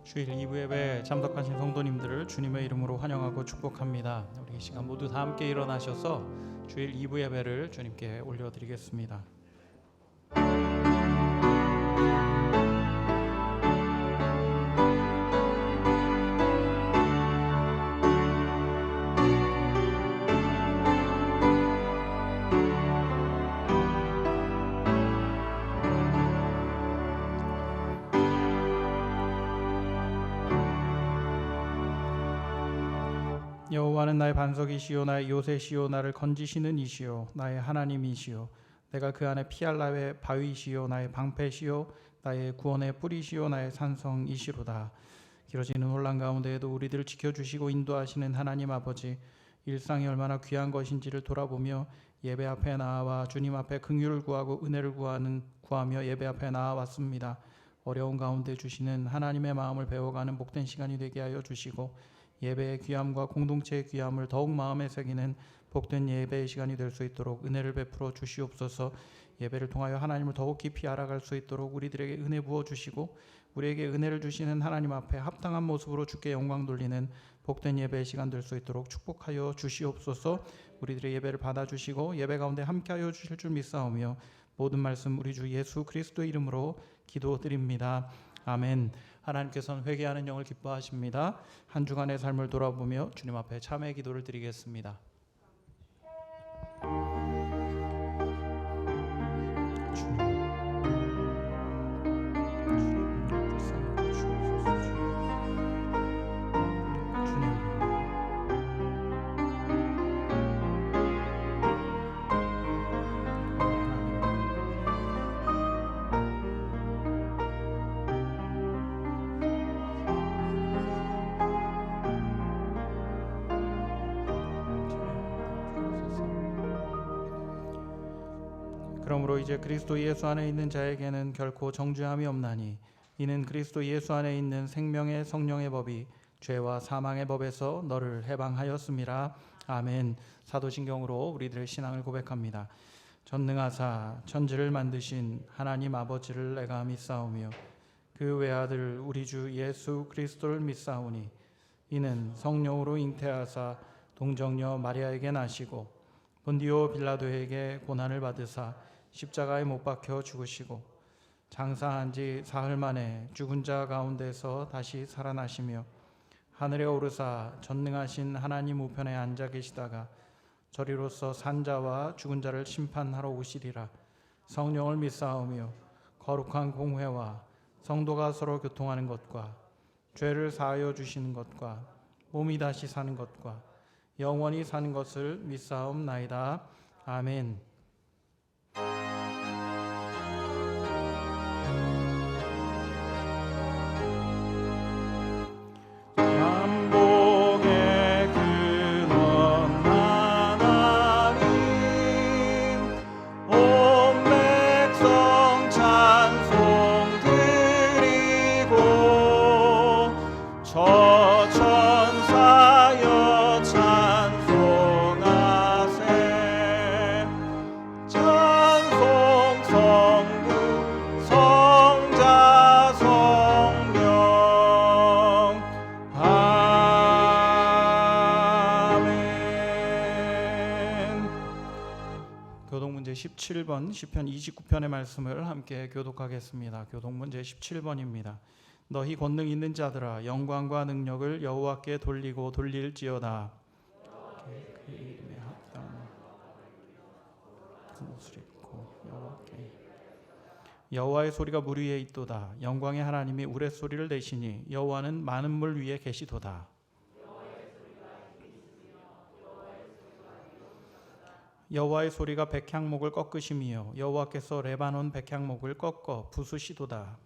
주일 2부 예배 참석하신 성도님들을 주님의 이름으로 환영하고 축복합니다. 우리 이 시간 모두 다 함께 일어나셔서 주일 2부 예배를 주님께 올려드리겠습니다. 여호와는 나의 반석이시요 나의 요새시요 나를 건지시는 이시요 나의 하나님이시요 내가 그 안에 피할 나의 바위시요 나의 방패시요 나의 구원의 뿌리시요 나의 산성이시로다. 길어지는 혼란 가운데에도 우리들을 지켜주시고 인도하시는 하나님 아버지, 일상이 얼마나 귀한 것인지를 돌아보며 예배 앞에 나와 주님 앞에 긍휼을 구하고 은혜를 구하며 예배 앞에 나와왔습니다. 어려운 가운데 주시는 하나님의 마음을 배워가는 복된 시간이 되게 하여 주시고 예배의 귀함과 공동체의 귀함을 더욱 마음에 새기는 복된 예배의 시간이 될 수 있도록 은혜를 베풀어 주시옵소서. 예배를 통하여 하나님을 더욱 깊이 알아갈 수 있도록 우리들에게 은혜 부어주시고 우리에게 은혜를 주시는 하나님 앞에 합당한 모습으로 주께 영광 돌리는 복된 예배의 시간 될 수 있도록 축복하여 주시옵소서. 우리들의 예배를 받아주시고 예배 가운데 함께하여 주실 줄 믿사오며 모든 말씀 우리 주 예수 그리스도의 이름으로 기도드립니다. 아멘. 하나님께서는 회개하는 영을 기뻐하십니다. 한 주간의 삶을 돌아보며 주님 앞에 참회 기도를 드리겠습니다. 그러므로 이제 그리스도 예수 안에 있는 자에게는 결코 정죄함이 없나니 이는 그리스도 예수 안에 있는 생명의 성령의 법이 죄와 사망의 법에서 너를 해방하였음이라. 아멘. 사도신경으로 우리들의 신앙을 고백합니다. 전능하사 천지를 만드신 하나님 아버지를 내가 믿사오며 그 외아들 우리 주 예수 그리스도를 믿사오니 이는 성령으로 잉태하사 동정녀 마리아에게 나시고 본디오 빌라도에게 고난을 받으사 십자가에 못 박혀 죽으시고 장사한 지 사흘 만에 죽은 자 가운데서 다시 살아나시며 하늘에 오르사 전능하신 하나님 우편에 앉아 계시다가 저리로서 산 자와 죽은 자를 심판하러 오시리라. 성령을 믿사오며 거룩한 공회와 성도가 서로 교통하는 것과 죄를 사하여 주시는 것과 몸이 다시 사는 것과 영원히 사는 것을 믿사옵나이다. 아멘. 만복의 근원 하나님 온 백성 찬송 드리고 저 천사여 찬송하세. 찬송 성부 성자 성령 아멘. 교독문제 17번 시편 29편의 말씀을 함께 교독하겠습니다. 교독문제 17번입니다. 너희 권능 있는 자들아 영광과 능력을 여호와께 돌리고 돌릴지어다. 그 이름에 합당한 옷을 입고 여호와의 소리가 물 위에 있도다. 영광의 하나님이 우레소리를 내시니 여호와는 많은 물 위에 계시도다. 여호와의 소리가 백향목을 꺾으심이요 여호와께서 레바논 백향목을 꺾어 부수시도다.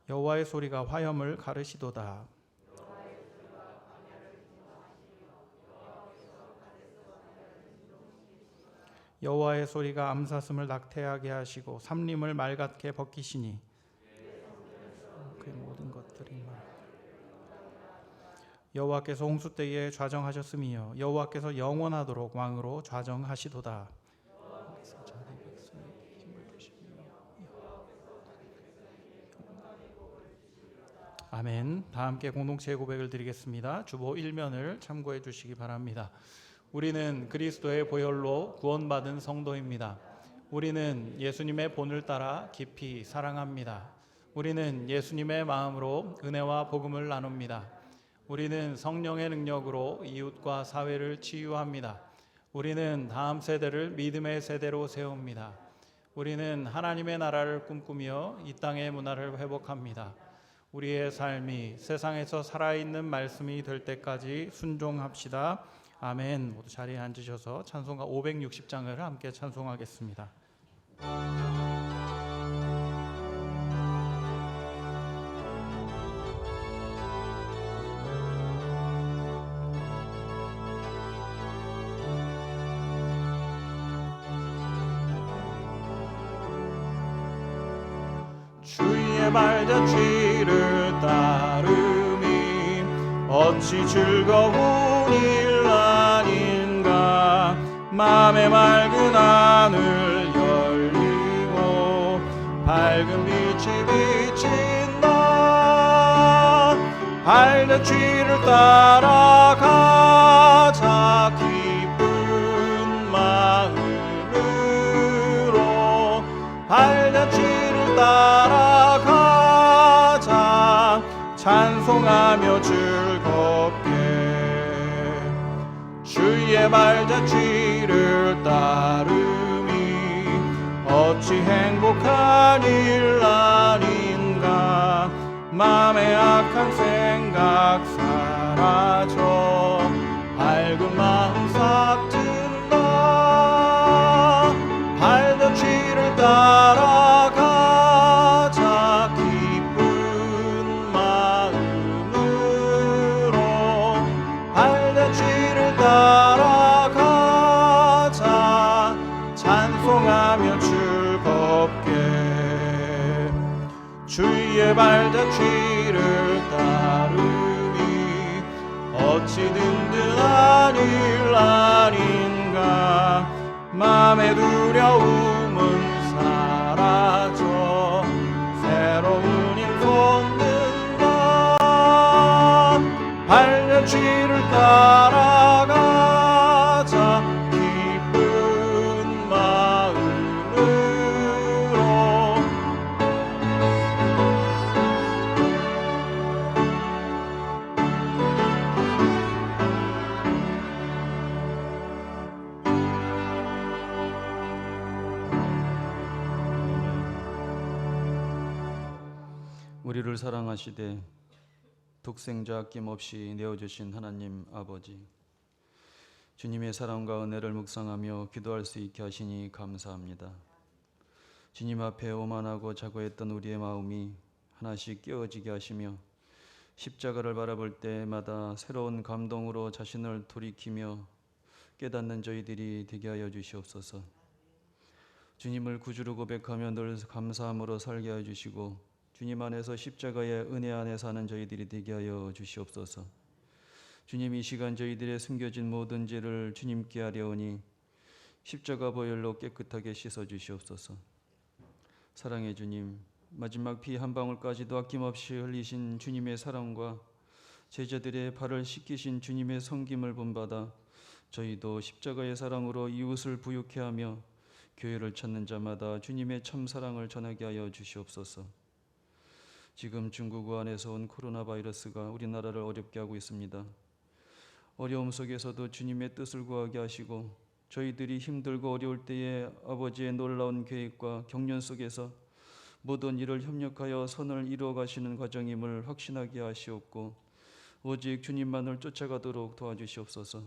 여호와의 소리가 화염을 가르시도다. 여호와의 소리가 암사슴을 낙태하게 하시고 삼림을 맑게 벗기시니 그 모든 것들이 여호와께서 홍수 때에 좌정하셨으며 여호와께서 영원하도록 왕으로 좌정하시도다. 아멘. 다 함께 공동체 고백을 드리겠습니다. 주보 1면을 참고해 주시기 바랍니다. 우리는 그리스도의 보혈로 구원받은 성도입니다. 우리는 예수님의 본을 따라 깊이 사랑합니다. 우리는 예수님의 마음으로 은혜와 복음을 나눕니다. 우리는 성령의 능력으로 이웃과 사회를 치유합니다. 우리는 다음 세대를 믿음의 세대로 세웁니다. 우리는 하나님의 나라를 꿈꾸며 이 땅의 문화를 회복합니다. 우리의 삶이 세상에서 살아있는 말씀이 될 때까지 순종합시다. 아멘. 모두 자리에 앉으셔서 찬송가 560장을 함께 찬송하겠습니다. 주의 발자취를 따름이 어찌 즐거운 일 아닌가. 맘의 맑은 하늘 열리고 밝은 빛이 비친다. 발자취를 따라가자. 기쁜 마음으로 발자취를 따라가자. 찬송하며 즐겁게 주의 발자취를 따름이 어찌 행복한 일 아닌가. 맘의 악한 생각 사라져 밝은 마음 싹 든다. 발자취를 따라가자. 기쁜 마음으로 발자취를 따라가자. 찬송하며 즐겁게 주의 발자취를 따르니 어찌 든든한 일 아닌가. 맘의 두려움은 사라져 새로운 힘 솟는다. 발자취를 따라가자. 기쁜 마음으로 우리를 사랑하시되 독생자 아낌없이 내어주신 하나님 아버지, 주님의 사랑과 은혜를 묵상하며 기도할 수 있게 하시니 감사합니다. 주님 앞에 오만하고 자고했던 우리의 마음이 하나씩 깨어지게 하시며 십자가를 바라볼 때마다 새로운 감동으로 자신을 돌이키며 깨닫는 저희들이 되게 하여 주시옵소서. 주님을 구주로 고백하며 늘 감사함으로 살게 하여 주시고 주님 안에서 십자가의 은혜 안에 사는 저희들이 되게 하여 주시옵소서. 주님, 이 시간 저희들의 숨겨진 모든 죄를 주님께 하려오니 십자가 보혈로 깨끗하게 씻어 주시옵소서. 사랑의 주님, 마지막 피 한 방울까지도 아낌없이 흘리신 주님의 사랑과 제자들의 발을 씻기신 주님의 섬김을 본받아 저희도 십자가의 사랑으로 이웃을 부유케 하며 교회를 찾는 자마다 주님의 참 사랑을 전하게 하여 주시옵소서. 지금 중국 우한에서 온 코로나 바이러스가 우리나라를 어렵게 하고 있습니다. 어려움 속에서도 주님의 뜻을 구하게 하시고 저희들이 힘들고 어려울 때에 아버지의 놀라운 계획과 경륜 속에서 모든 일을 협력하여 선을 이루어 가시는 과정임을 확신하게 하시옵고 오직 주님만을 쫓아가도록 도와주시옵소서.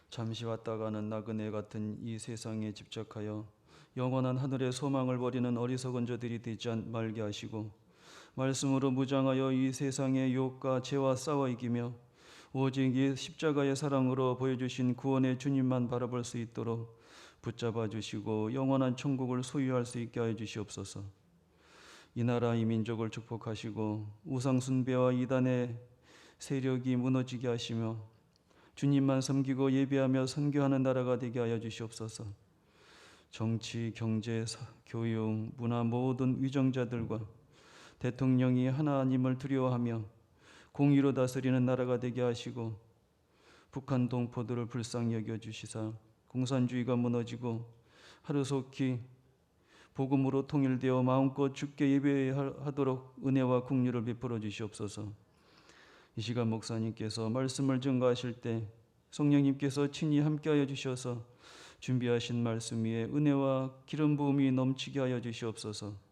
잠시 왔다 가는 나그네 같은 이 세상에 집착하여 영원한 하늘의 소망을 버리는 어리석은 자들이 되지 말게 하시고 말씀으로 무장하여 이 세상의 유혹과 죄와 싸워 이기며 오직 이 십자가의 사랑으로 보여주신 구원의 주님만 바라볼 수 있도록 붙잡아 주시고 영원한 천국을 소유할 수 있게 하여 주시옵소서. 이 나라 이 민족을 축복하시고 우상 숭배와 이단의 세력이 무너지게 하시며 주님만 섬기고 예배하며 선교하는 나라가 되게 하여 주시옵소서. 정치, 경제, 교육, 문화 모든 위정자들과 대통령이 하나님을 두려워하며 공의로 다스리는 나라가 되게 하시고 북한 동포들을 불쌍히 여겨주시사 공산주의가 무너지고 하루속히 복음으로 통일되어 마음껏 주께 예배하도록 은혜와 긍휼을 베풀어 주시옵소서. 이 시간 목사님께서 말씀을 증거하실 때 성령님께서 친히 함께하여 주셔서 준비하신 말씀 위에 은혜와 기름 부음이 넘치게 하여 주시옵소서.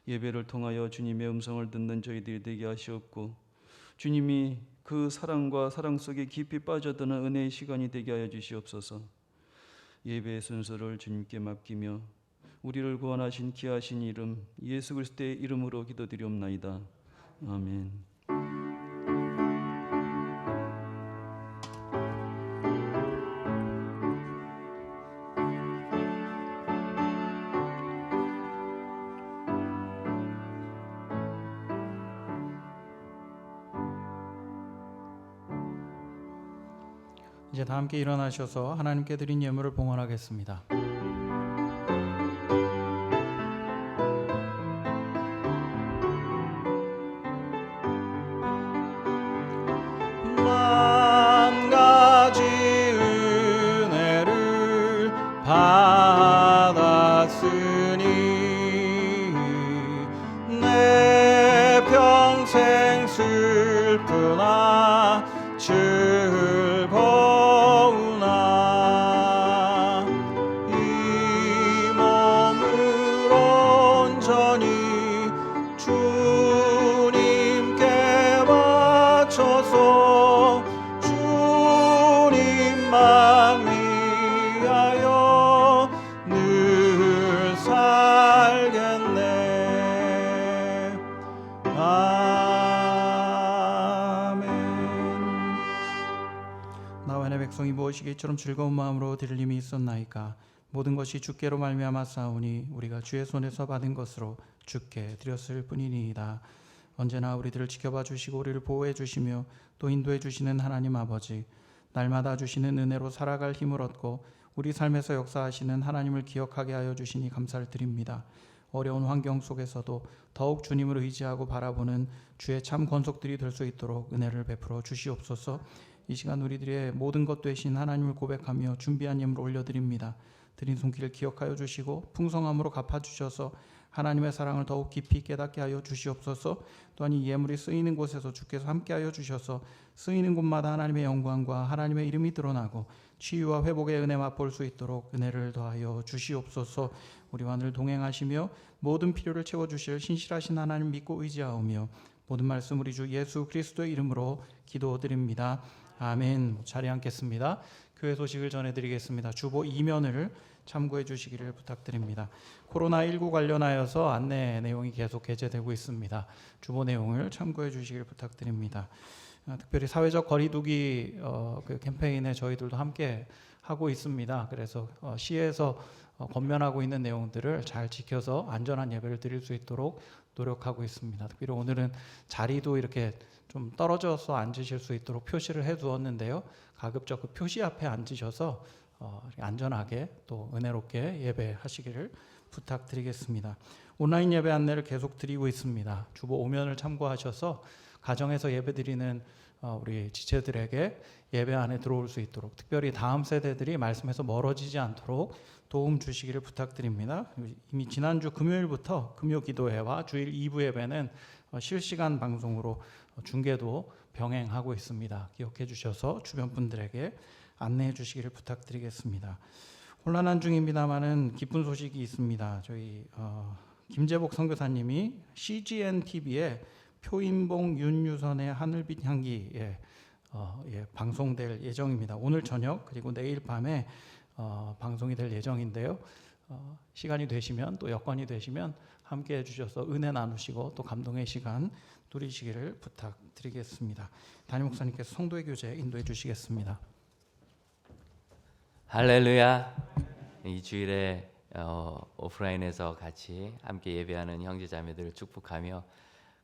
예배를 통하여 주님의 음성을 듣는 저희들이 되게 하시옵고 주님이 그 사랑과 사랑 속에 깊이 빠져드는 은혜의 시간이 되게 하여 주시옵소서. 예배의 순서를 주님께 맡기며 우리를 구원하신 귀하신 이름 예수 그리스도의 이름으로 기도드리옵나이다. 아멘. 이제 다 함께 일어나셔서 하나님께 드린 예물을 봉헌하겠습니다. 만 가지 은혜를 받았으니 내 평생 슬프나 즐거우나 이 몸을 온전히 주님께 바쳐서 주님만 위하여 늘 살겠네. 나와 내 백성이 무엇이기 이처럼 즐거운 마음으로 드릴 힘이 있었나이까. 모든 것이 주께로 말미암아 싸우니 우리가 주의 손에서 받은 것으로 주께 드렸을 뿐이니이다. 언제나 우리들을 지켜봐 주시고 우리를 보호해 주시며 또 인도해 주시는 하나님 아버지, 날마다 주시는 은혜로 살아갈 힘을 얻고 우리 삶에서 역사하시는 하나님을 기억하게 하여 주시니 감사를 드립니다. 어려운 환경 속에서도 더욱 주님을 의지하고 바라보는 주의 참 권속들이 될 수 있도록 은혜를 베풀어 주시옵소서. 이 시간 우리들의 모든 것 되신 하나님을 고백하며 준비한 예물을 올려드립니다. 드린 손길을 기억하여 주시고 풍성함으로 갚아주셔서 하나님의 사랑을 더욱 깊이 깨닫게 하여 주시옵소서. 또한 이 예물이 쓰이는 곳에서 주께서 함께하여 주셔서 쓰이는 곳마다 하나님의 영광과 하나님의 이름이 드러나고 치유와 회복의 은혜 맛볼 수 있도록 은혜를 더하여 주시옵소서. 우리와 늘 동행하시며 모든 필요를 채워주실 신실하신 하나님 믿고 의지하오며 모든 말씀 우리 주 예수 그리스도의 이름으로 기도드립니다. 아멘. 자리에 앉겠습니다. 교회 소식을 전해드리겠습니다. 주보 2면을 참고해 주시기를 부탁드립니다. 코로나19 관련하여서 안내 내용이 계속 게재되고 있습니다. 주보 내용을 참고해 주시기를 부탁드립니다. 특별히 사회적 거리두기 그 캠페인에 저희들도 함께 하고 있습니다. 그래서 시에서 권면하고 있는 내용들을 잘 지켜서 안전한 예배를 드릴 수 있도록 노력하고 있습니다. 특별히 오늘은 자리도 이렇게 좀 떨어져서 앉으실 수 있도록 표시를 해두었는데요. 가급적 그 표시 앞에 앉으셔서 안전하게 또 은혜롭게 예배하시기를 부탁드리겠습니다. 온라인 예배 안내를 계속 드리고 있습니다. 주보 5면을 참고하셔서 가정에서 예배드리는 우리 지체들에게 예배 안에 들어올 수 있도록, 특별히 다음 세대들이 말씀에서 멀어지지 않도록 도움 주시기를 부탁드립니다. 이미 지난주 금요일부터 금요 기도회와 주일 2부 예배는 실시간 방송으로 중계도 병행하고 있습니다. 기억해 주셔서 주변 분들에게 안내해 주시기를 부탁드리겠습니다. 혼란한 중입니다만은 기쁜 소식이 있습니다. 저희 김재복 선교사님이 CGN TV에 표인봉 윤유선의 하늘빛 향기에 방송될 예정입니다. 오늘 저녁 그리고 내일 밤에 방송이 될 예정인데요. 시간이 되시면 또 여건이 되시면 함께 해주셔서 은혜 나누시고 또 감동의 시간 누리시기를 부탁드리겠습니다. 담임 목사님께서 성도의 교제 인도해 주시겠습니다. 할렐루야. 이 주일에 오프라인에서 같이 함께 예배하는 형제자매들을 축복하며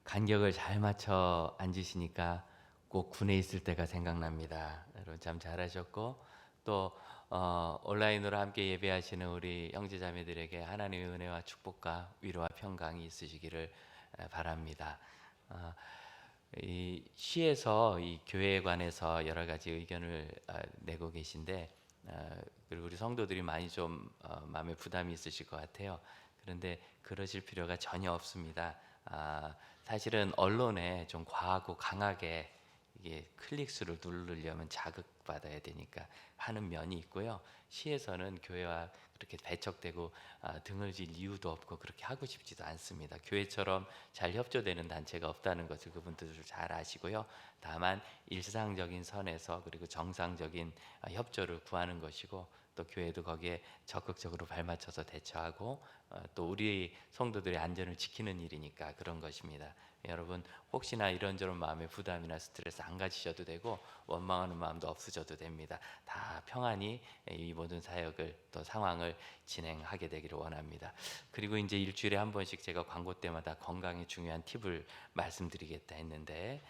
간격을 잘 맞춰 앉으시니까 꼭 군에 있을 때가 생각납니다. 여러분 참 잘하셨고 또 온라인으로 함께 예배하시는 우리 형제자매들에게 하나님의 은혜와 축복과 위로와 평강이 있으시기를 바랍니다. 이 시에서 이 교회에 관해서 여러 가지 의견을 내고 계신데 그리고 우리 성도들이 많이 좀 마음에 부담이 있으실 것 같아요. 그런데 그러실 필요가 전혀 없습니다. 사실은 언론에 좀 과하고 강하게 이게 클릭수를 누르려면 자극받아야 되니까 하는 면이 있고요. 시에서는 교회와 그렇게 배척되고 등을 질 이유도 없고 그렇게 하고 싶지도 않습니다. 교회처럼 잘 협조되는 단체가 없다는 것을 그분들도 잘 아시고요. 다만 일상적인 선에서 그리고 정상적인 협조를 구하는 것이고 또 교회도 거기에 적극적으로 발맞춰서 대처하고 또 우리 성도들의 안전을 지키는 일이니까 그런 것입니다. 여러분 혹시나 이런저런 마음의 부담이나 스트레스 안 가지셔도 되고 원망하는 마음도 없으셔도 됩니다. 다 평안히 이 모든 사역을 또 상황을 진행하게 되기를 원합니다. 그리고 이제 일주일에 한 번씩 제가 광고 때마다 건강에 중요한 팁을 말씀드리겠다 했는데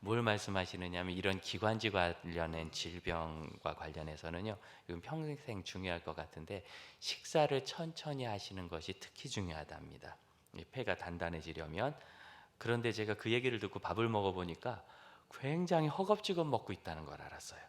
뭘 말씀하시느냐면 이런 기관지 관련된 질병과 관련해서는요. 이건 평생 중요할 것 같은데 식사를 천천히 하시는 것이 특히 중요하답니다. 폐가 단단해지려면. 그런데 제가 그 얘기를 듣고 밥을 먹어보니까 굉장히 허겁지겁 먹고 있다는 걸 알았어요.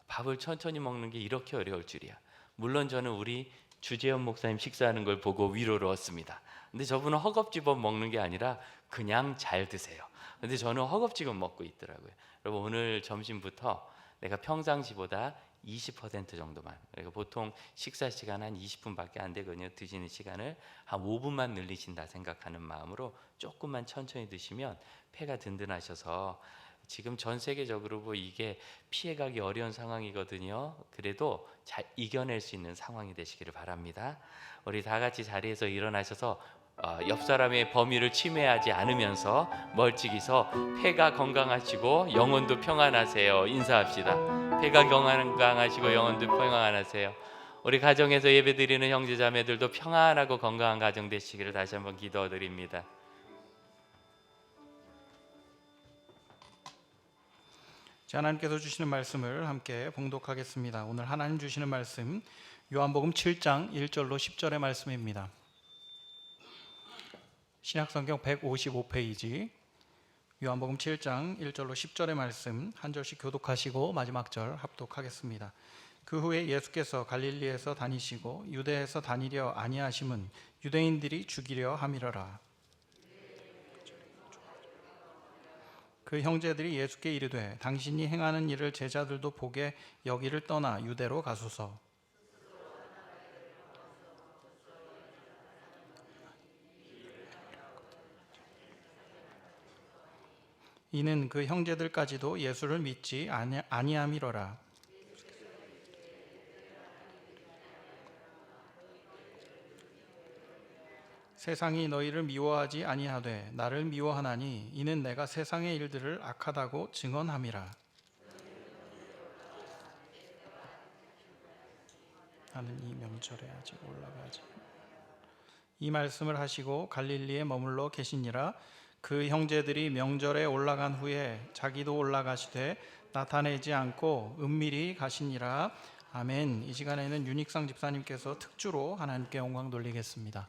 밥을 천천히 먹는 게 이렇게 어려울 줄이야. 물론 저는 우리 주재현 목사님 식사하는 걸 보고 위로를 얻습니다. 근데 저분은 허겁지겁 먹는 게 아니라 그냥 잘 드세요. 근데 저는 허겁지겁 먹고 있더라고요. 여러분 오늘 점심부터 내가 평상시보다 20% 정도만, 그러니까 보통 식사 시간 한 20분밖에 안 되거든요. 드시는 시간을 한 5분만 늘리신다 생각하는 마음으로 조금만 천천히 드시면 폐가 든든하셔서 지금 전 세계적으로 뭐 이게 피해가기 어려운 상황이거든요. 그래도 잘 이겨낼 수 있는 상황이 되시기를 바랍니다. 우리 다 같이 자리에서 일어나셔서 옆 사람의 범위를 침해하지 않으면서 멀찍이서 폐가 건강하시고 영혼도 평안하세요. 인사합시다. 폐가 건강하시고 영혼도 평안하세요. 우리 가정에서 예배드리는 형제자매들도 평안하고 건강한 가정 되시기를 다시 한번 기도드립니다. 하나님께서 주시는 말씀을 함께 봉독하겠습니다. 오늘 하나님 주시는 말씀 요한복음 7장 1절로 10절의 말씀입니다. 신약성경 155페이지 요한복음 7장 1절로 10절의 말씀 한 절씩 교독하시고 마지막 절 합독하겠습니다. 그 후에 예수께서 갈릴리에서 다니시고 유대에서 다니려 아니하심은 유대인들이 죽이려 함이러라. 그 형제들이 예수께 이르되 당신이 행하는 일을 제자들도 보게 여기를 떠나 유대로 가소서. 이는 그 형제들까지도 예수를 믿지 아니함이로라. 세상이 너희를 미워하지 아니하되 나를 미워하나니 이는 내가 세상의 일들을 악하다고 증언함이라. 나는 이 명절에 아직 올라가지. 이 말씀을 하시고 갈릴리에 머물러 계시니라. 그 형제들이 명절에 올라간 후에 자기도 올라가시되 나타내지 않고 은밀히 가시니라. 아멘. 이 시간에는 윤익상 집사님께서 특주로 하나님께 영광 돌리겠습니다.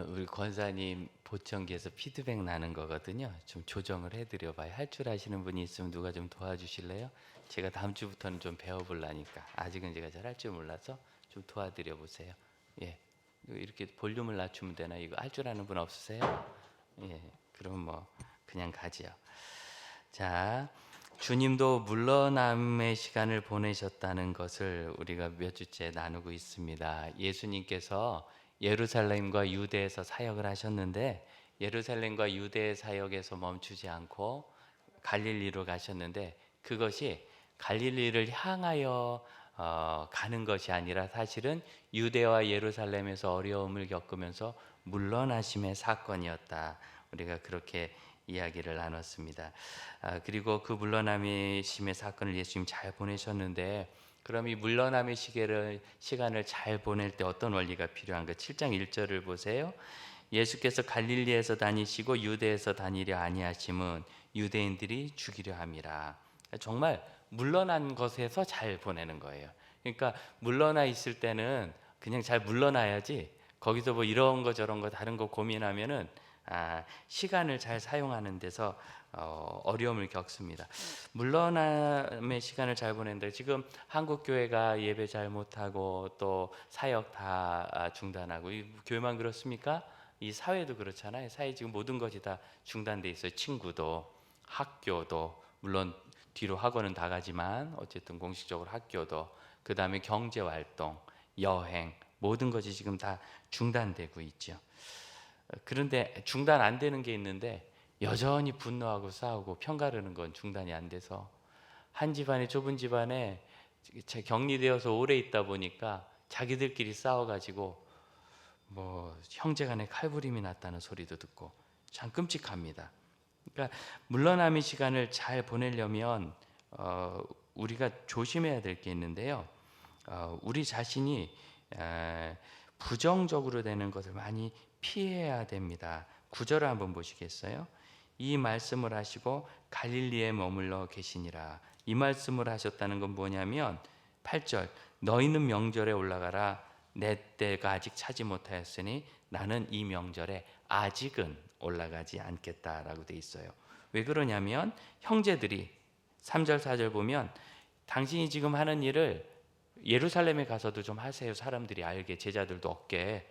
우리 권사님 보청기에서 피드백 나는 거거든요. 좀 조정을 해드려 봐요. 할 줄 아시는 분이 있으면 누가 좀 도와주실래요? 제가 다음 주부터는 좀 배워보려니까. 아직은 제가 잘 할 줄 몰라서 좀 도와드려 보세요. 예, 이렇게 볼륨을 낮추면 되나? 이거 할 줄 아는 분 없으세요? 예, 그럼 뭐 그냥 가지요. 자, 주님도 물러남의 시간을 보내셨다는 것을 우리가 몇 주째 나누고 있습니다. 예수님께서 예루살렘과 유대에서 사역을 하셨는데 예루살렘과 유대 사역에서 멈추지 않고 갈릴리로 가셨는데 그것이 갈릴리를 향하여 가는 것이 아니라 사실은 유대와 예루살렘에서 어려움을 겪으면서 물러나심의 사건이었다. 우리가 그렇게 이야기를 나눴습니다. 그리고 그 물러남의 심의 사건을 예수님 잘 보내셨는데 그럼 이 물러남의 시간을 잘 보낼 때 어떤 원리가 필요한가? 7장 1절을 보세요. 예수께서 갈릴리에서 다니시고 유대에서 다니려 아니하심은 유대인들이 죽이려 함이라. 정말 물러난 것에서 잘 보내는 거예요. 그러니까 물러나 있을 때는 그냥 잘 물러나야지 거기서 뭐 이런 거 저런 거 다른 거 고민하면은 시간을 잘 사용하는 데서 어려움을 겪습니다. 물러남의 시간을 잘 보낸다. 지금 한국 교회가 예배 잘 못하고 또 사역 다 중단하고 이 교회만 그렇습니까? 이 사회도 그렇잖아요. 사회 지금 모든 것이 다 중단돼 있어요. 친구도 학교도 물론 뒤로 학원은 다 가지만 어쨌든 공식적으로 학교도 그 다음에 경제 활동, 여행 모든 것이 지금 다 중단되고 있죠. 그런데 중단 안 되는 게 있는데 여전히 분노하고 싸우고 편가르는 건 중단이 안 돼서 한 집안에 좁은 집안에 격리되어서 오래 있다 보니까 자기들끼리 싸워가지고 뭐 형제간에 칼부림이 났다는 소리도 듣고 참 끔찍합니다. 그러니까 물러남의 시간을 잘 보내려면 우리가 조심해야 될 게 있는데요. 우리 자신이 부정적으로 되는 것을 많이 피해야 됩니다. 9절을 한번 보시겠어요? 이 말씀을 하시고 갈릴리에 머물러 계시니라. 이 말씀을 하셨다는 건 뭐냐면 8절 너희는 명절에 올라가라. 내 때가 아직 차지 못하였으니 나는 이 명절에 아직은 올라가지 않겠다라고 돼 있어요. 왜 그러냐면 형제들이 3절 4절 보면 당신이 지금 하는 일을 예루살렘에 가서도 좀 하세요. 사람들이 알게 제자들도 얻게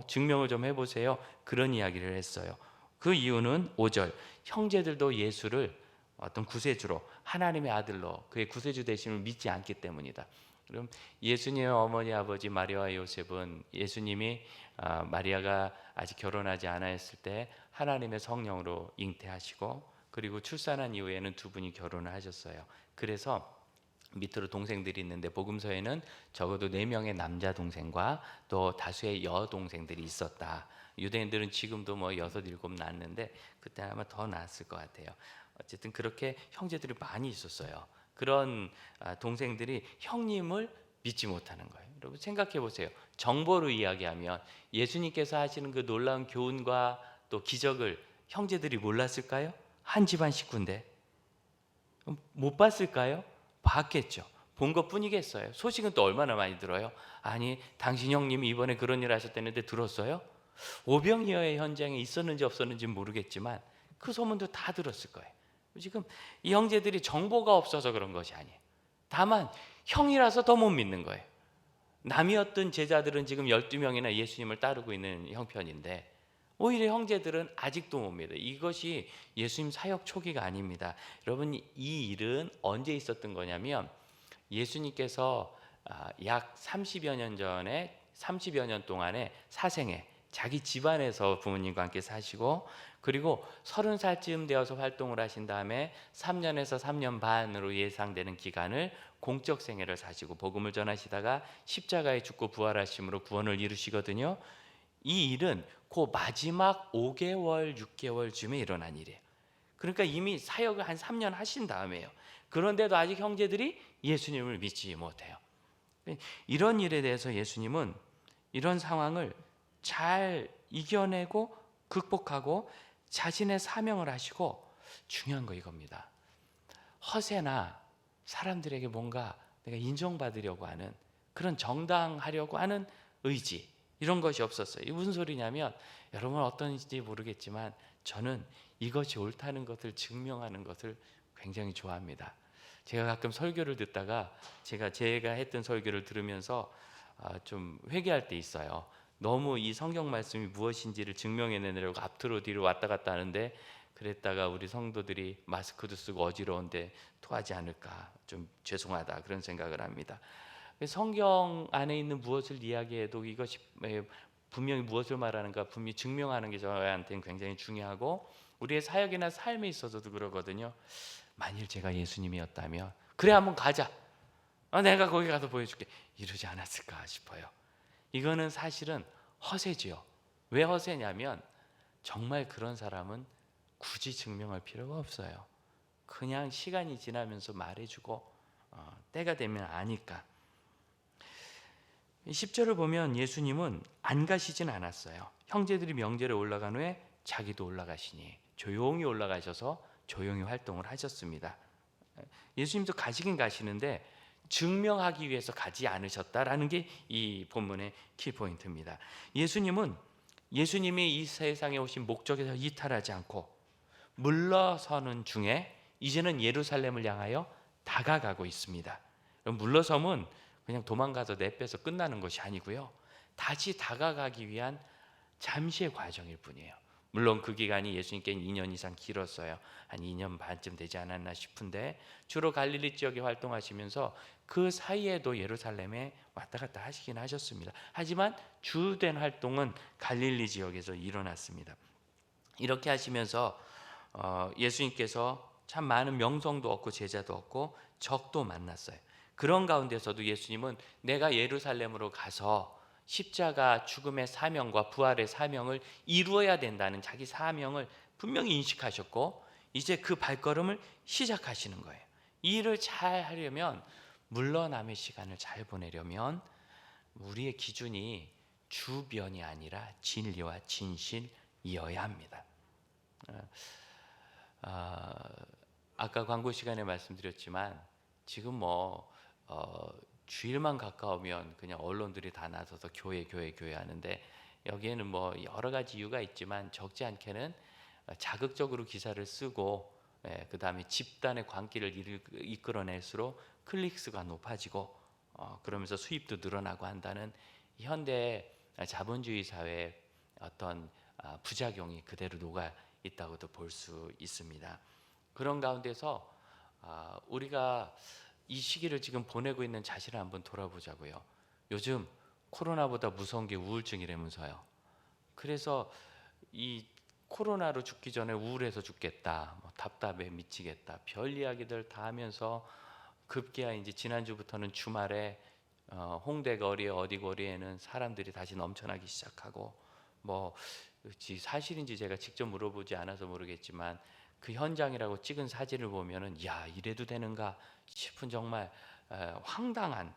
증명을 좀 해보세요. 그런 이야기를 했어요. 그 이유는 5절 형제들도 예수를 어떤 구세주로 하나님의 아들로 그의 구세주 되심을 믿지 않기 때문이다. 그럼 예수님의 어머니 아버지 마리아와 요셉은 예수님이 마리아가 아직 결혼하지 않았을 때 하나님의 성령으로 잉태하시고 그리고 출산한 이후에는 두 분이 결혼을 하셨어요. 그래서 밑으로 동생들이 있는데 복음서에는 적어도 4명의 남자 동생과 또 다수의 여동생들이 있었다. 유대인들은 지금도 뭐 6, 7 낳았는데 그때 아마 더 낳았을 것 같아요. 어쨌든 그렇게 형제들이 많이 있었어요. 그런 동생들이 형님을 믿지 못하는 거예요. 여러분 생각해 보세요. 정보로 이야기하면 예수님께서 하시는 그 놀라운 교훈과 또 기적을 형제들이 몰랐을까요? 한 집안 식구인데 못 봤을까요? 봤겠죠. 본 것뿐이겠어요. 소식은 또 얼마나 많이 들어요? 아니 당신 형님이 이번에 그런 일 하셨다는데 들었어요? 오병이어의 현장에 있었는지 없었는지 모르겠지만 그 소문도 다 들었을 거예요. 지금 이 형제들이 정보가 없어서 그런 것이 아니에요. 다만 형이라서 더 못 믿는 거예요. 남이었던 제자들은 지금 12명이나 예수님을 따르고 있는 형편인데 오히려 형제들은 아직도 못 믿어요. 이것이 예수님 사역 초기가 아닙니다. 여러분 이 일은 언제 있었던 거냐면 예수님께서 약 30여 년 전에 30여 년 동안에 사생애 자기 집안에서 부모님과 함께 사시고 그리고 30살쯤 되어서 활동을 하신 다음에 3년에서 3년 반으로 예상되는 기간을 공적 생애를 사시고 복음을 전하시다가 십자가에 죽고 부활하심으로 구원을 이루시거든요. 이 일은 그 마지막 5개월, 6개월쯤에 일어난 일이에요. 그러니까 이미 사역을 한 3년 하신 다음에요. 그런데도 아직 형제들이 예수님을 믿지 못해요. 이런 일에 대해서 예수님은 이런 상황을 잘 이겨내고 극복하고 자신의 사명을 하시고 중요한 거 이겁니다. 허세나 사람들에게 뭔가 내가 인정받으려고 하는 그런 정당하려고 하는 의지 이런 것이 없었어요. 이게 무슨 소리냐면 여러분 어떤지 모르겠지만 저는 이것이 옳다는 것을 증명하는 것을 굉장히 좋아합니다. 제가 가끔 설교를 듣다가 제가 했던 설교를 들으면서 좀 회개할 때 있어요. 너무 이 성경 말씀이 무엇인지를 증명해내려고 앞뒤로 뒤로 왔다 갔다 하는데 그랬다가 우리 성도들이 마스크도 쓰고 어지러운데 토하지 않을까 좀 죄송하다 그런 생각을 합니다. 성경 안에 있는 무엇을 이야기해도 이것이 분명히 무엇을 말하는가 분명히 증명하는 게 저한테는 굉장히 중요하고 우리의 사역이나 삶에 있어서도 그러거든요. 만일 제가 예수님이었다면 그래 한번 가자. 내가 거기 가서 보여줄게. 이러지 않았을까 싶어요. 이거는 사실은 허세지요. 왜 허세냐면 정말 그런 사람은 굳이 증명할 필요가 없어요. 그냥 시간이 지나면서 말해주고 때가 되면 아니까. 10절을 보면 예수님은 안 가시진 않았어요. 형제들이 명절에 올라간 후에 자기도 올라가시니 조용히 올라가셔서 조용히 활동을 하셨습니다. 예수님도 가시긴 가시는데 증명하기 위해서 가지 않으셨다라는 게 이 본문의 키포인트입니다. 예수님이 이 세상에 오신 목적에서 이탈하지 않고 물러서는 중에 이제는 예루살렘을 향하여 다가가고 있습니다. 물러섬은 그냥 도망가서 내빼서 끝나는 것이 아니고요. 다시 다가가기 위한 잠시의 과정일 뿐이에요. 물론 그 기간이 예수님께는 2년 이상 길었어요. 한 2년 반쯤 되지 않았나 싶은데 주로 갈릴리 지역에 활동하시면서 그 사이에도 예루살렘에 왔다 갔다 하시긴 하셨습니다. 하지만 주된 활동은 갈릴리 지역에서 일어났습니다. 이렇게 하시면서 예수님께서 참 많은 명성도 얻고 제자도 얻고 적도 만났어요. 그런 가운데서도 예수님은 내가 예루살렘으로 가서 십자가 죽음의 사명과 부활의 사명을 이루어야 된다는 자기 사명을 분명히 인식하셨고 이제 그 발걸음을 시작하시는 거예요. 이 일을 잘 하려면 물러남의 시간을 잘 보내려면 우리의 기준이 주변이 아니라 진리와 진실이어야 합니다. 아까 광고 시간에 말씀드렸지만 지금 주일만 가까우면 그냥 언론들이 다 나서서 교회 하는데 여기에는 뭐 여러 가지 이유가 있지만 적지 않게는 자극적으로 기사를 쓰고 그 다음에 집단의 관계를 이끌어낼수록 클릭수가 높아지고 그러면서 수입도 늘어나고 한다는 현대 자본주의 사회의 어떤 부작용이 그대로 녹아 있다고도 볼 수 있습니다. 그런 가운데서 우리가 이 시기를 지금 보내고 있는 자신을 한번 돌아보자고요. 요즘 코로나보다 무서운 게 우울증이라면서요. 그래서 이 코로나로 죽기 전에 우울해서 죽겠다, 답답해 미치겠다, 별 이야기들 다 하면서 급기야 이제 지난주부터는 주말에 홍대 거리에 어디 거리에는 사람들이 다시 넘쳐나기 시작하고 사실인지 제가 직접 물어보지 않아서 모르겠지만 그 현장이라고 찍은 사진을 보면은 야 이래도 되는가 싶은 정말 황당한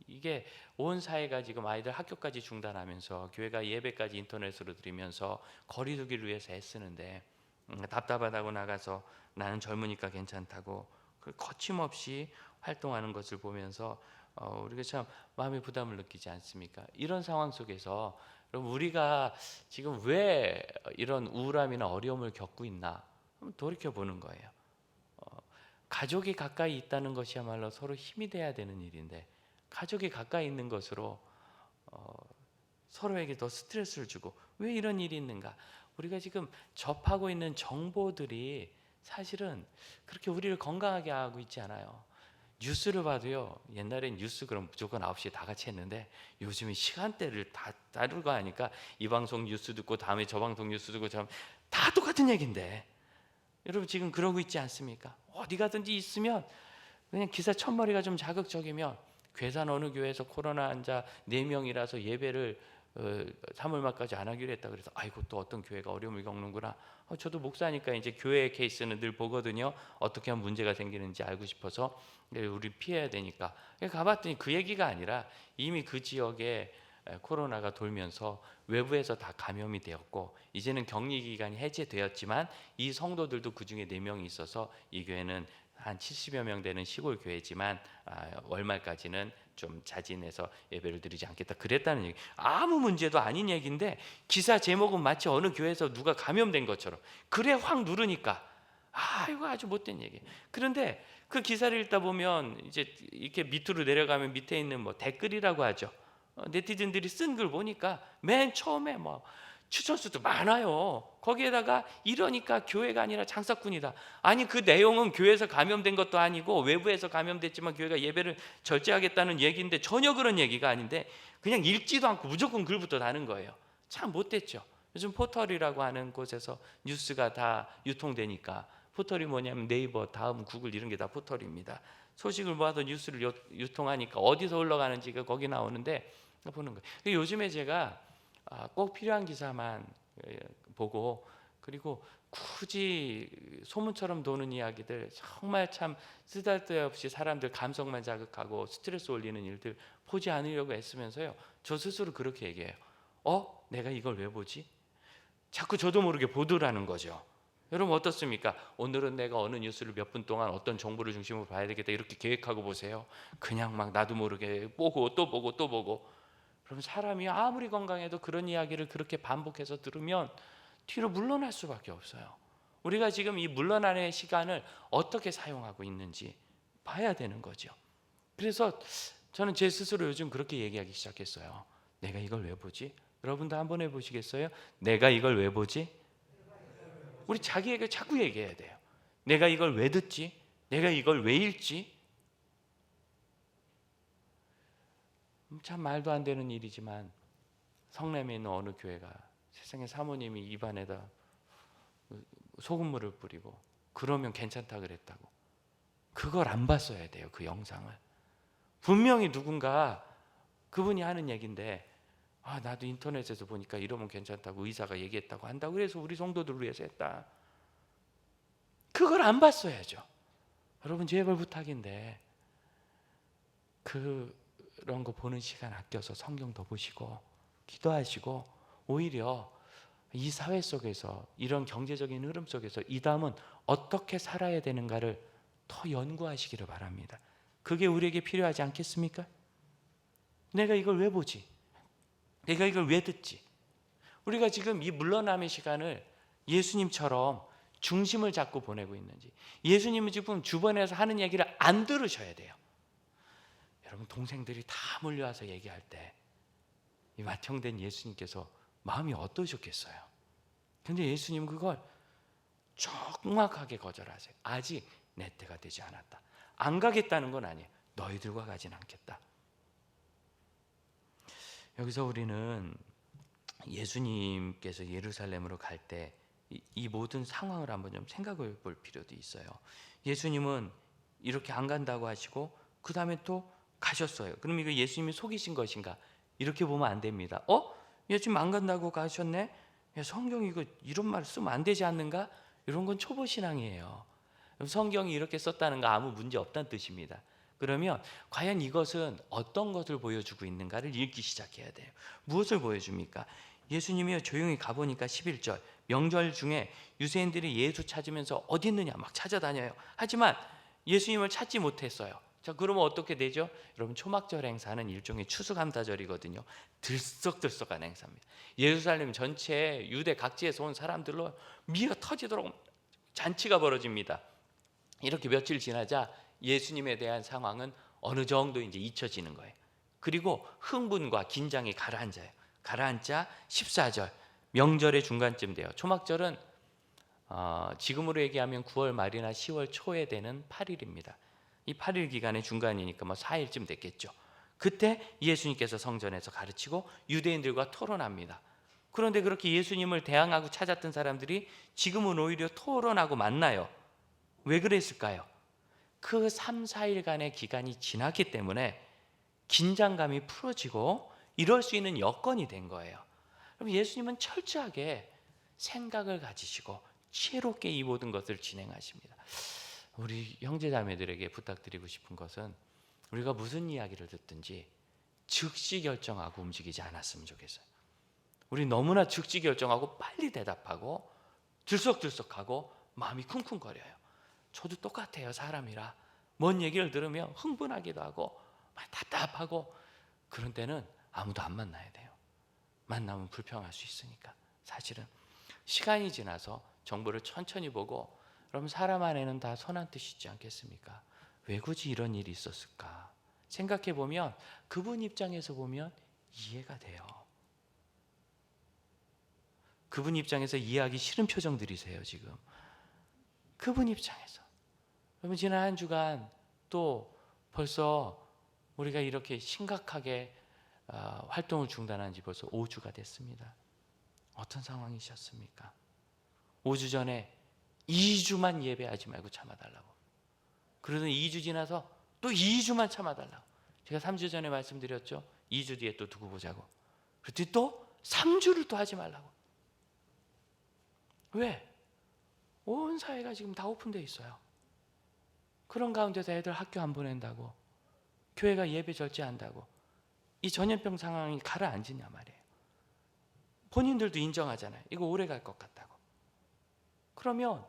이게 온 사회가 지금 아이들 학교까지 중단하면서 교회가 예배까지 인터넷으로 드리면서 거리두기를 위해서 애쓰는데 답답하다고 나가서 나는 젊으니까 괜찮다고 거침없이 활동하는 것을 보면서 우리가 참 마음의 부담을 느끼지 않습니까? 이런 상황 속에서 여러분 우리가 지금 왜 이런 우울함이나 어려움을 겪고 있나 돌이켜 보는 거예요. 가족이 가까이 있다는 것이야말로 서로 힘이 돼야 되는 일인데 가족이 가까이 있는 것으로 서로에게 더 스트레스를 주고 왜 이런 일이 있는가? 우리가 지금 접하고 있는 정보들이 사실은 그렇게 우리를 건강하게 하고 있지 않아요. 뉴스를 봐도요. 옛날엔 뉴스 그럼 무조건 9시에 다 같이 했는데 요즘은 시간대를 다 다르고 하니까 이 방송 뉴스 듣고 다음에 저 방송 뉴스 듣고 다 똑같은 얘기인데 여러분 지금 그러고 있지 않습니까? 어디 가든지 있으면 그냥 기사 첫머리가 좀 자극적이면 괴산 어느 교회에서 코로나 환자 4명이라서 예배를 3월 말까지 안 하기로 했다 그래서 아이고 또 어떤 교회가 어려움을 겪는구나. 저도 목사니까 이제 교회 케이스는 늘 보거든요. 어떻게 하면 문제가 생기는지 알고 싶어서 우리 피해야 되니까 가봤더니 그 얘기가 아니라 이미 그 지역에 코로나가 돌면서 외부에서 다 감염이 되었고 이제는 격리 기간이 해제되었지만 이 성도들도 그중에 4명이 있어서 이 교회는 한 70여 명 되는 시골 교회지만 월말까지는 좀 자진해서 예배를 드리지 않겠다 그랬다는 얘기. 아무 문제도 아닌 얘기인데 기사 제목은 마치 어느 교회에서 누가 감염된 것처럼 그래 확 누르니까 이거 아주 못된 얘기. 그런데 그 기사를 읽다 보면 이제 이렇게 밑으로 내려가면 밑에 있는 뭐 댓글이라고 하죠. 네티즌들이 쓴 글 보니까 맨 처음에 뭐 추천수도 많아요. 거기에다가 이러니까 교회가 아니라 장사꾼이다. 아니 그 내용은 교회에서 감염된 것도 아니고 외부에서 감염됐지만 교회가 예배를 절제하겠다는 얘기인데 전혀 그런 얘기가 아닌데 그냥 읽지도 않고 무조건 글부터 다는 거예요. 참 못됐죠. 요즘 포털이라고 하는 곳에서 뉴스가 다 유통되니까 포털이 뭐냐면 네이버, 다음, 구글 이런 게 다 포털입니다. 소식을 모아서 뉴스를 유통하니까 어디서 흘러가는지가 거기 나오는데 보는 거예요. 요즘에 제가 꼭 필요한 기사만 보고 그리고 굳이 소문처럼 도는 이야기들 정말 참 쓰잘데없이 사람들 감성만 자극하고 스트레스 올리는 일들 보지 않으려고 애쓰면서요. 저 스스로 그렇게 얘기해요. 내가 이걸 왜 보지? 자꾸 저도 모르게 보더라는 거죠. 여러분 어떻습니까? 오늘은 내가 어느 뉴스를 몇 분 동안 어떤 정보를 중심으로 봐야 되겠다 이렇게 계획하고 보세요. 그냥 막 나도 모르게 보고 또 보고 또 보고. 그럼 사람이 아무리 건강해도 그런 이야기를 그렇게 반복해서 들으면 뒤로 물러날 수밖에 없어요. 우리가 지금 이 물러나는 시간을 어떻게 사용하고 있는지 봐야 되는 거죠. 그래서 저는 제 스스로 요즘 그렇게 얘기하기 시작했어요. 내가 이걸 왜 보지? 여러분도 한번 해보시겠어요? 내가 이걸 왜 보지? 우리 자기에게 자꾸 얘기해야 돼요. 내가 이걸 왜 듣지? 내가 이걸 왜 읽지? 참 말도 안 되는 일이지만 성남에 있는 어느 교회가 세상에 사모님이 입안에다 소금물을 뿌리고 그러면 괜찮다 그랬다고. 그걸 안 봤어야 돼요. 그 영상을. 분명히 누군가 그분이 하는 얘기인데 나도 인터넷에서 보니까 이러면 괜찮다고 의사가 얘기했다고 한다고 그래서 우리 성도들을 위해서 했다. 그걸 안 봤어야죠. 여러분 제발 부탁인데 그런 거 보는 시간 아껴서 성경 더 보시고 기도하시고 오히려 이 사회 속에서 이런 경제적인 흐름 속에서 이 다음은 어떻게 살아야 되는가를 더 연구하시기를 바랍니다. 그게 우리에게 필요하지 않겠습니까? 내가 이걸 왜 보지? 내가 이걸 왜 듣지? 우리가 지금 이 물러남의 시간을 예수님처럼 중심을 잡고 보내고 있는지. 예수님은 지금 주변에서 하는 얘기를 안 들으셔야 돼요. 여러분 동생들이 다 몰려와서 얘기할 때 이 맏형된 예수님께서 마음이 어떠셨겠어요? 근데 예수님은 그걸 정확하게 거절하세요. 아직 내 때가 되지 않았다. 안 가겠다는 건 아니에요. 너희들과 가진 않겠다. 여기서 우리는 예수님께서 예루살렘으로 갈 때 이 모든 상황을 한번 좀 생각해 볼 필요도 있어요. 예수님은 이렇게 안 간다고 하시고 그 다음에 또 가셨어요. 그럼 이거 예수님이 속이신 것인가? 이렇게 보면 안 됩니다. 예수님 안 간다고 가셨네? 성경 이거 이런 말 쓰면 안 되지 않는가? 이런 건 초보 신앙이에요. 성경이 이렇게 썼다는 거 아무 문제 없다는 뜻입니다. 그러면 과연 이것은 어떤 것을 보여주고 있는가를 읽기 시작해야 돼요. 무엇을 보여줍니까? 예수님이 조용히 가보니까 11절 명절 중에 유대인들이 예수 찾으면서 어디 있느냐 막 찾아다녀요. 하지만 예수님을 찾지 못했어요. 자, 그러면 어떻게 되죠? 여러분 초막절 행사는 일종의 추수감사절이거든요. 들썩들썩한 행사입니다. 예루살렘 전체 유대 각지에서 온 사람들로 미어 터지도록 잔치가 벌어집니다. 이렇게 며칠 지나자 예수님에 대한 상황은 어느 정도 이제 잊혀지는 거예요. 그리고 흥분과 긴장이 가라앉아요. 가라앉자 14절 명절의 중간쯤 돼요. 초막절은 지금으로 얘기하면 9월 말이나 10월 초에 되는 8일입니다. 이 8일 기간의 중간이니까 4일쯤 됐겠죠. 그때 예수님께서 성전에서 가르치고 유대인들과 토론합니다. 그런데 그렇게 예수님을 대항하고 찾았던 사람들이 지금은 오히려 토론하고 만나요. 왜 그랬을까요? 그 3, 4일간의 기간이 지났기 때문에 긴장감이 풀어지고 이럴 수 있는 여건이 된 거예요. 그럼 예수님은 철저하게 생각을 가지시고 지혜롭게 이 모든 것을 진행하십니다. 우리 형제자매들에게 부탁드리고 싶은 것은 우리가 무슨 이야기를 듣든지 즉시 결정하고 움직이지 않았으면 좋겠어요. 우리 너무나 즉시 결정하고 빨리 대답하고 들썩들썩하고 마음이 쿵쿵거려요. 저도 똑같아요. 사람이라 뭔 얘기를 들으면 흥분하기도 하고 막 답답하고 그런 때는 아무도 안 만나야 돼요. 만나면 불평할 수 있으니까. 사실은 시간이 지나서 정보를 천천히 보고 그럼 사람 안에는 다 선한 뜻이 있지 않겠습니까? 왜 굳이 이런 일이 있었을까? 생각해 보면 그분 입장에서 보면 이해가 돼요. 그분 입장에서 이해하기 싫은 표정들이세요 지금. 그분 입장에서. 여러분 지난 한 주간 또 벌써 우리가 이렇게 심각하게 활동을 중단한 지 벌써 5주가 됐습니다. 어떤 상황이셨습니까? 5주 전에 2주만 예배하지 말고 참아달라고. 그러더니 2주 지나서 또 2주만 참아달라고. 제가 3주 전에 말씀드렸죠. 2주 뒤에 또 두고 보자고. 그랬더니 또 3주를 또 하지 말라고. 왜? 온 사회가 지금 다 오픈되어 있어요. 그런 가운데서 애들 학교 안 보낸다고, 교회가 예배 절제한다고, 이 전염병 상황이 가라앉으냐 말이에요. 본인들도 인정하잖아요. 이거 오래 갈 것 같다고. 그러면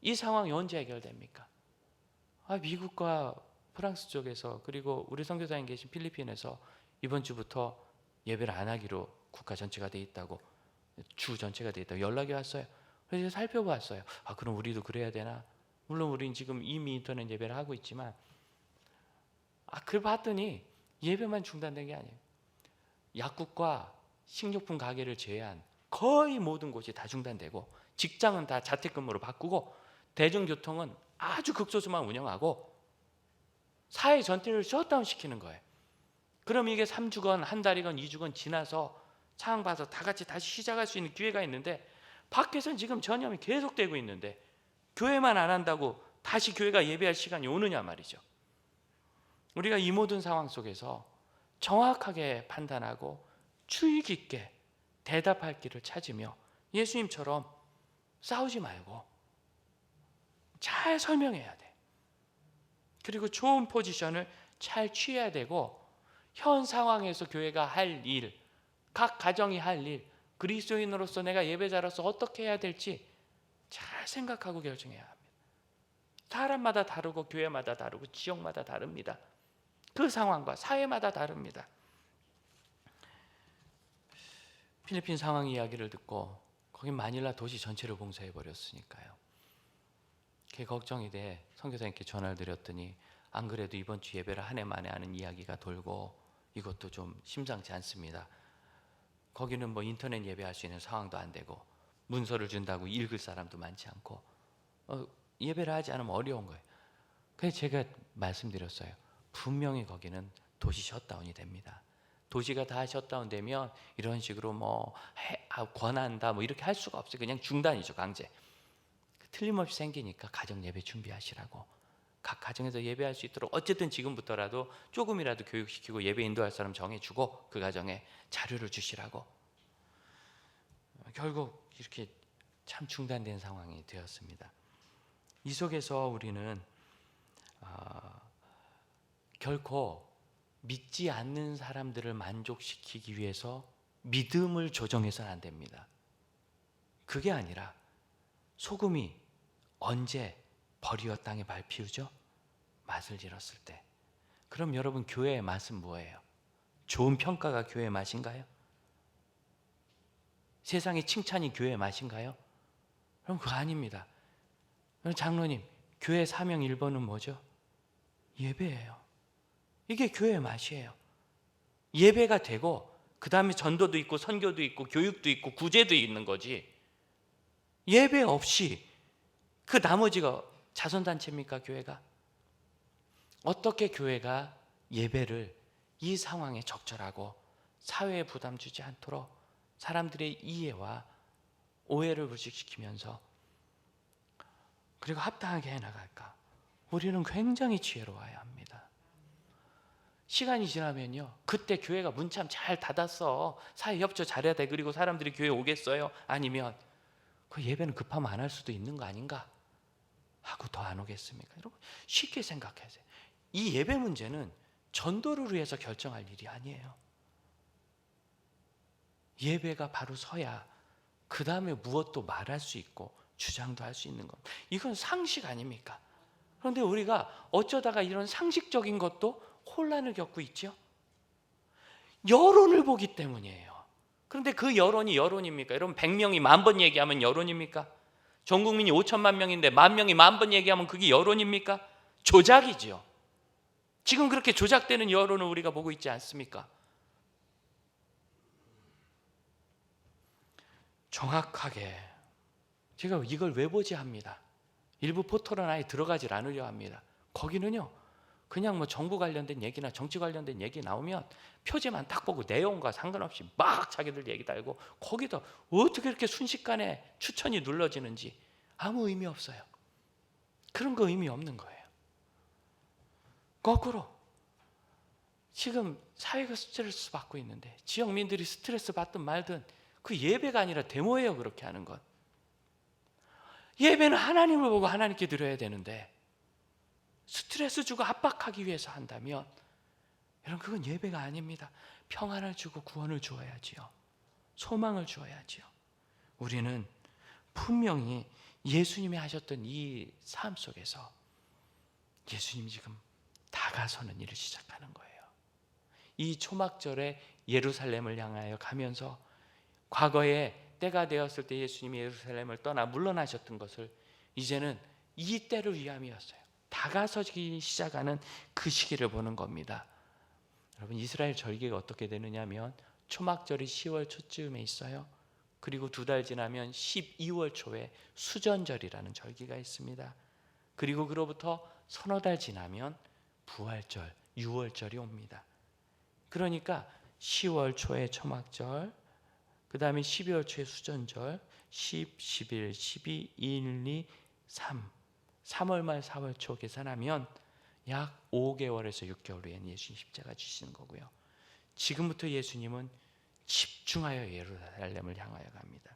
이 상황이 언제 해결됩니까? 미국과 프랑스 쪽에서 그리고 우리 선교사님 계신 필리핀에서 이번 주부터 예배를 안 하기로 국가 전체가 돼 있다고, 주 전체가 돼 있다고 연락이 왔어요. 그래서 살펴봤어요. 그럼 우리도 그래야 되나? 물론 우리는 지금 이미 인터넷 예배를 하고 있지만 그걸 봤더니 예배만 중단된 게 아니에요. 약국과 식료품 가게를 제외한 거의 모든 곳이 다 중단되고, 직장은 다 자택근무로 바꾸고, 대중교통은 아주 극소수만 운영하고, 사회 전체를 셧다운 시키는 거예요. 그럼 이게 3주건 한 달이건 2주건 지나서 상황 봐서 다 같이 다시 시작할 수 있는 기회가 있는데, 밖에서는 지금 전염이 계속되고 있는데 교회만 안 한다고 다시 교회가 예배할 시간이 오느냐 말이죠. 우리가 이 모든 상황 속에서 정확하게 판단하고 주의 깊게 대답할 길을 찾으며 예수님처럼 싸우지 말고 잘 설명해야 돼. 그리고 좋은 포지션을 잘 취해야 되고, 현 상황에서 교회가 할 일, 각 가정이 할 일, 그리스도인으로서 내가 예배자로서 어떻게 해야 될지 잘 생각하고 결정해야 합니다. 사람마다 다르고 교회마다 다르고 지역마다 다릅니다. 그 상황과 사회마다 다릅니다. 필리핀 상황 이야기를 듣고 거긴 마닐라 도시 전체를 봉쇄해 버렸으니까요. 그게 걱정이 돼 선교사님께 전화를 드렸더니 안 그래도 이번 주 예배를 한 해 만에 하는 이야기가 돌고 이것도 좀 심상치 않습니다. 거기는 뭐 인터넷 예배할 수 있는 상황도 안 되고, 문서를 준다고 읽을 사람도 많지 않고, 예배를 하지 않으면 어려운 거예요. 그래서 제가 말씀드렸어요. 분명히 거기는 도시 셧다운이 됩니다. 도시가 다 셧다운되면 이런 식으로 권한다 이렇게 할 수가 없어요. 그냥 중단이죠, 강제. 틀림없이 생기니까 가정 예배 준비하시라고, 각 가정에서 예배할 수 있도록 어쨌든 지금부터라도 조금이라도 교육시키고 예배 인도할 사람 정해주고 그 가정에 자료를 주시라고. 결국 이렇게 참 중단된 상황이 되었습니다. 이 속에서 우리는 결코 믿지 않는 사람들을 만족시키기 위해서 믿음을 조정해서는 안 됩니다. 그게 아니라 소금이 언제 벌이어 땅에 발 피우죠? 맛을 잃었을 때. 그럼 여러분, 교회의 맛은 뭐예요? 좋은 평가가 교회의 맛인가요? 세상의 칭찬이 교회의 맛인가요? 그럼 그거 아닙니다. 장로님, 교회 사명 1번은 뭐죠? 예배예요. 이게 교회의 맛이에요. 예배가 되고 그 다음에 전도도 있고 선교도 있고 교육도 있고 구제도 있는 거지, 예배 없이 그 나머지가 자선단체입니까? 교회가? 어떻게 교회가 예배를 이 상황에 적절하고 사회에 부담 주지 않도록 사람들의 이해와 오해를 불식시키면서 그리고 합당하게 해나갈까? 우리는 굉장히 지혜로워야 합니다. 시간이 지나면요, 그때 교회가 문 참 잘 닫았어, 사회 협조 잘해야 돼, 그리고 사람들이 교회 오겠어요? 아니면 그 예배는 급하면 안 할 수도 있는 거 아닌가 하고 더 안 오겠습니까? 여러분, 쉽게 생각하세요. 이 예배 문제는 전도를 위해서 결정할 일이 아니에요. 예배가 바로 서야 그 다음에 무엇도 말할 수 있고 주장도 할 수 있는 것, 이건 상식 아닙니까? 그런데 우리가 어쩌다가 이런 상식적인 것도 혼란을 겪고 있죠. 여론을 보기 때문이에요. 그런데 그 여론이 여론입니까? 여러분 100명이 10,000번 얘기하면 여론입니까? 전 국민이 5천만 명인데 10,000명이 10,000번 얘기하면 그게 여론입니까? 조작이죠. 지금 그렇게 조작되는 여론을 우리가 보고 있지 않습니까? 정확하게 제가 이걸 왜 보지 합니다. 일부 포털은 아예 들어가질 않으려 합니다. 거기는요 그냥 뭐 정부 관련된 얘기나 정치 관련된 얘기 나오면 표제만 딱 보고 내용과 상관없이 막 자기들 얘기 달고, 거기다 어떻게 이렇게 순식간에 추천이 눌러지는지 아무 의미 없어요. 그런 거 의미 없는 거예요. 거꾸로 지금 사회가 스트레스 받고 있는데 지역민들이 스트레스 받든 말든 그 예배가 아니라 데모예요. 그렇게 하는 건. 예배는 하나님을 보고 하나님께 드려야 되는데 스트레스 주고 압박하기 위해서 한다면 여러분 그건 예배가 아닙니다. 평안을 주고 구원을 주어야지요. 소망을 주어야지요. 우리는 분명히 예수님이 하셨던 이 삶 속에서 예수님이 지금 다가서는 일을 시작하는 거예요. 이 초막절에 예루살렘을 향하여 가면서 과거에 때가 되었을 때 예수님이 예루살렘을 떠나 물러나셨던 것을 이제는 이 때를 위함이었어요. 다가서기 시작하는 그 시기를 보는 겁니다. 여러분 이스라엘 절기가 어떻게 되느냐면 초막절이 10월 초쯤에 있어요. 그리고 2달 지나면 12월 초에 수전절이라는 절기가 있습니다. 그리고 그로부터 서너 달 지나면 부활절, 6월절이 옵니다. 그러니까 10월 초에 초막절, 그 다음에 12월 초에 수전절, 10, 11, 12, 1, 2, 3 3월 말 4월 초 계산하면 약 5개월에서 6개월 후에는 예수님 십자가 지시는 거고요. 지금부터 예수님은 집중하여 예루살렘을 향하여 갑니다.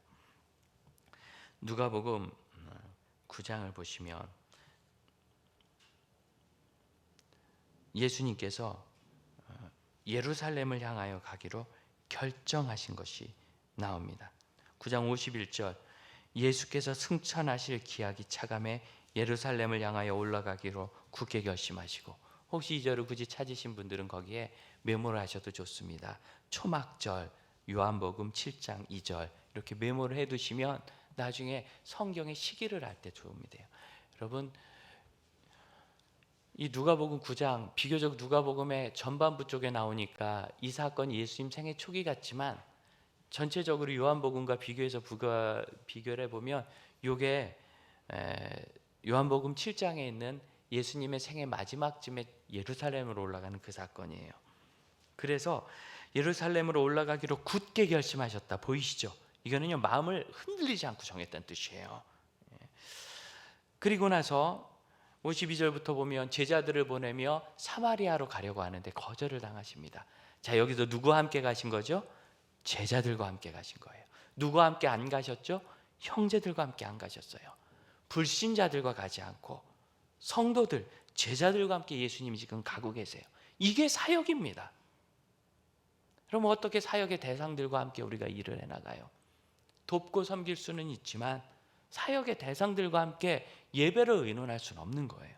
누가복음 9장을 보시면 예수님께서 예루살렘을 향하여 가기로 결정하신 것이 나옵니다. 9장 51절 예수께서 승천하실 기약이 차감해 예루살렘을 향하여 올라가기로 굳게 결심하시고, 혹시 이 절을 굳이 찾으신 분들은 거기에 메모를 하셔도 좋습니다. 초막절, 요한복음 7장 2절 이렇게 메모를 해두시면 나중에 성경의 시기를 알 때 도움이 돼요. 여러분 이 누가복음 9장 비교적 누가복음의 전반부 쪽에 나오니까 이 사건이 예수님 생애 초기 같지만 전체적으로 요한복음과 비교해서 비교를 해보면 이게 요한복음 7장에 있는 예수님의 생애 마지막쯤에 예루살렘으로 올라가는 그 사건이에요. 그래서 예루살렘으로 올라가기로 굳게 결심하셨다. 보이시죠? 이거는요 마음을 흔들리지 않고 정했다는 뜻이에요. 그리고 나서 52절부터 보면 제자들을 보내며 사마리아로 가려고 하는데 거절을 당하십니다. 자, 여기서 누구와 함께 가신 거죠? 제자들과 함께 가신 거예요. 누구와 함께 안 가셨죠? 형제들과 함께 안 가셨어요. 불신자들과 가지 않고 성도들, 제자들과 함께 예수님이 지금 가고 계세요. 이게 사역입니다. 그럼 어떻게 사역의 대상들과 함께 우리가 일을 해나가요? 돕고 섬길 수는 있지만 사역의 대상들과 함께 예배를 의논할 수는 없는 거예요.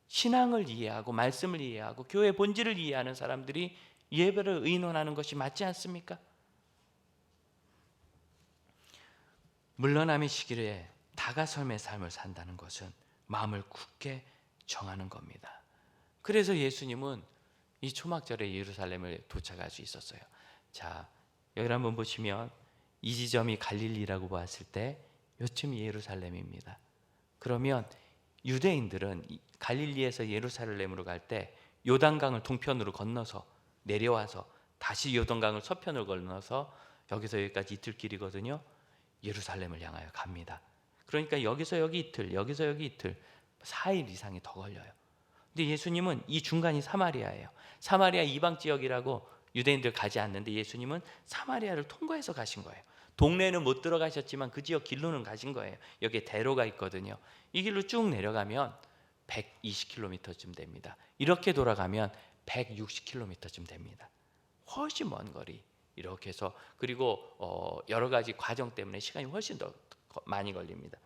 신앙을 이해하고 말씀을 이해하고 교회 본질을 이해하는 사람들이 예배를 의논하는 것이 맞지 않습니까? 물러남의 시기에 다가섬의 삶을 산다는 것은 마음을 굳게 정하는 겁니다. 그래서 예수님은 이 초막절에 예루살렘을 도착할 수 있었어요. 자, 여기 한번 보시면 이 지점이 갈릴리라고 봤을 때 요쯤이 예루살렘입니다. 그러면 유대인들은 갈릴리에서 예루살렘으로 갈 때 요단강을 동편으로 건너서 내려와서 다시 요단강을 서편으로 건너서 여기서 여기까지 이틀길이거든요. 예루살렘을 향하여 갑니다. 그러니까 여기서 여기 이틀, 여기서 여기 이틀, 4일 이상이 더 걸려요. 근데 예수님은 이 중간이 사마리아예요. 사마리아 이방 지역이라고 유대인들 가지 않는데 예수님은 사마리아를 통과해서 가신 거예요. 동네는 못 들어가셨지만 그 지역 길로는 가신 거예요. 여기에 대로가 있거든요. 이 길로 쭉 내려가면 120km쯤 됩니다. 이렇게 돌아가면 160km쯤 됩니다. 훨씬 먼 거리 이렇게 해서, 그리고 여러 가지 과정 때문에 시간이 훨씬 더 많이 걸립니다.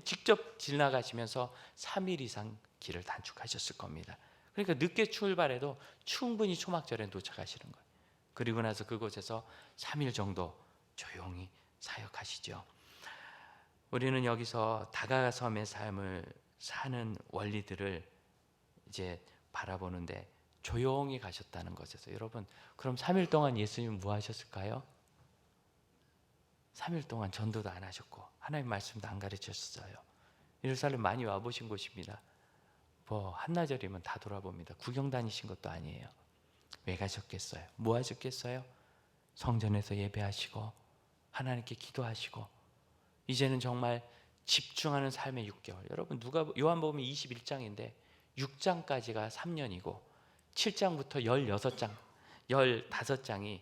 직접 지나가시면서 3일 이상 길을 단축하셨을 겁니다. 그러니까 늦게 출발해도 충분히 초막절에 도착하시는 거예요. 그리고 나서 그곳에서 3일 정도 조용히 사역하시죠. 우리는 여기서 다가섬의 삶을 사는 원리들을 이제 바라보는데 조용히 가셨다는 것에서 여러분, 그럼 3일 동안 예수님은 뭐 하셨을까요? 3일 동안 전도도 안 하셨고 하나님 말씀도 안 가르쳤어요. 예루살렘 많이 와보신 곳입니다. 뭐 한나절이면 다 돌아봅니다. 구경 다니신 것도 아니에요. 왜 가셨겠어요? 뭐 하셨겠어요? 성전에서 예배하시고 하나님께 기도하시고 이제는 정말 집중하는 삶의 6개월. 여러분, 요한복음 21장인데 6장까지가 3년이고 7장부터 16장, 15장이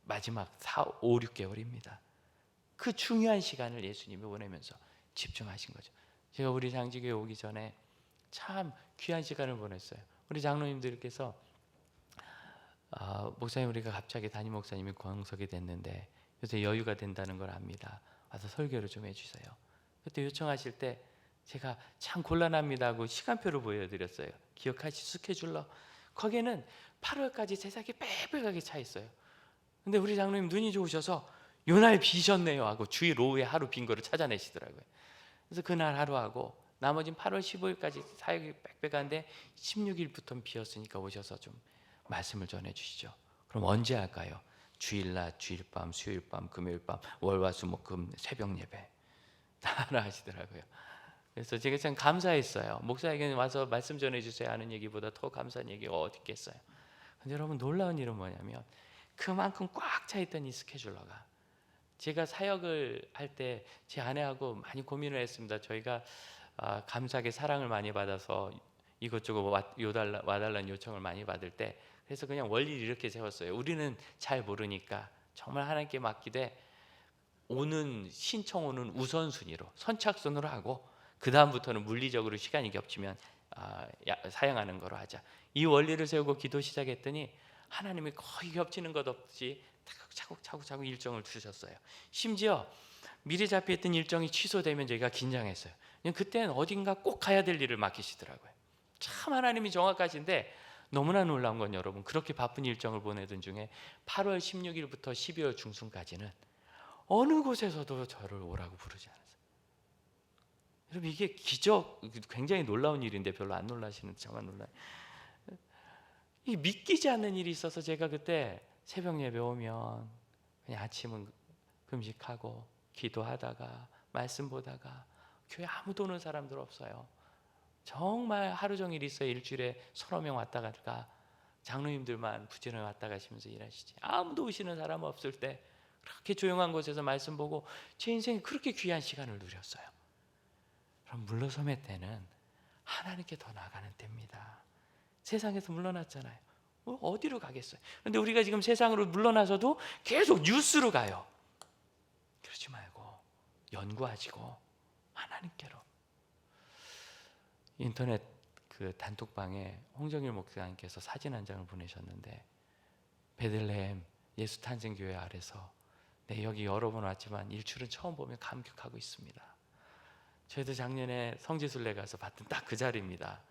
마지막 4, 5, 6개월입니다. 그 중요한 시간을 예수님이 보내면서 집중하신 거죠. 제가 우리 장지교회 오기 전에 참 귀한 시간을 보냈어요. 우리 장로님들께서 목사님, 우리가 갑자기 담임 목사님이 권석이 됐는데 요새 여유가 된다는 걸 압니다. 와서 설교를 좀 해주세요. 그때 요청하실 때 제가 참 곤란합니다 하고 시간표를 보여드렸어요. 기억하시 스케줄러. 거기에는 8월까지 제작이 빽빽하게 차 있어요. 근데 우리 장로님 눈이 좋으셔서 요날 비셨네요 하고 주일 오후에 하루 빈 거를 찾아내시더라고요. 그래서 그날 하루 하고 나머지는 8월 15일까지 사역이 빽빽한데 16일부터는 비었으니까 오셔서 좀 말씀을 전해주시죠. 그럼 언제 할까요? 주일날, 주일밤, 수요일밤, 금요일밤, 월화수목금 새벽 예배 다 하시더라고요. 그래서 제가 참 감사했어요. 목사에게 와서 말씀 전해주세요 하는 얘기보다 더 감사한 얘기가 어디 있겠어요. 근데 여러분, 놀라운 일은 뭐냐면 그만큼 꽉 차 있던 이 스케줄러가, 제가 사역을 할 때 제 아내하고 많이 고민을 했습니다. 저희가 감사하게 사랑을 많이 받아서 이것저것 와달라는 요청을 많이 받을 때, 그래서 그냥 원리를 이렇게 세웠어요. 우리는 잘 모르니까 정말 하나님께 맡기되 오는 신청 오는 우선순위로 선착순으로 하고 그 다음부터는 물리적으로 시간이 겹치면 사용하는 거로 하자. 이 원리를 세우고 기도 시작했더니 하나님이 거의 겹치는 것 없이 차곡차곡 일정을 주셨어요. 심지어 미리 잡혀있던 일정이 취소되면 저희가 긴장했어요. 그때는 어딘가 꼭 가야 될 일을 맡기시더라고요. 참 하나님이 정확하신데 너무나 놀라운 건 여러분, 그렇게 바쁜 일정을 보내던 중에 8월 16일부터 12월 중순까지는 어느 곳에서도 저를 오라고 부르지 않았어요. 여러분, 이게 기적, 굉장히 놀라운 일인데 별로 안 놀라시는데 저만 놀라요. 이 믿기지 않는 일이 있어서 제가 그때 새벽 예배 오면 그냥 아침은 금식하고 기도하다가 말씀 보다가 교회 아무도 오는 사람들 없어요. 정말 하루 종일 있어요. 일주일에 서너 명 왔다 갔다, 장로님들만 부지런히 왔다 가시면서 일하시지. 아무도 오시는 사람 없을 때 그렇게 조용한 곳에서 말씀 보고 제 인생에 그렇게 귀한 시간을 누렸어요. 그럼 물러섬의 때는 하나님께 더 나가는 때입니다. 세상에서 물러났잖아요. 어디로 가겠어요? 그런데 우리가 지금 세상으로 물러나서도 계속 뉴스로 가요. 그러지 말고 연구하시고 하나님께로. 인터넷 그 단톡방에 홍정일 목사님께서 사진 한 장을 보내셨는데, 베들레헴 예수 탄생교회 아래서 여기 여러 번 왔지만 일출은 처음 보면 감격하고 있습니다. 저희도 작년에 성지순례 가서 봤던 딱 그 자리입니다.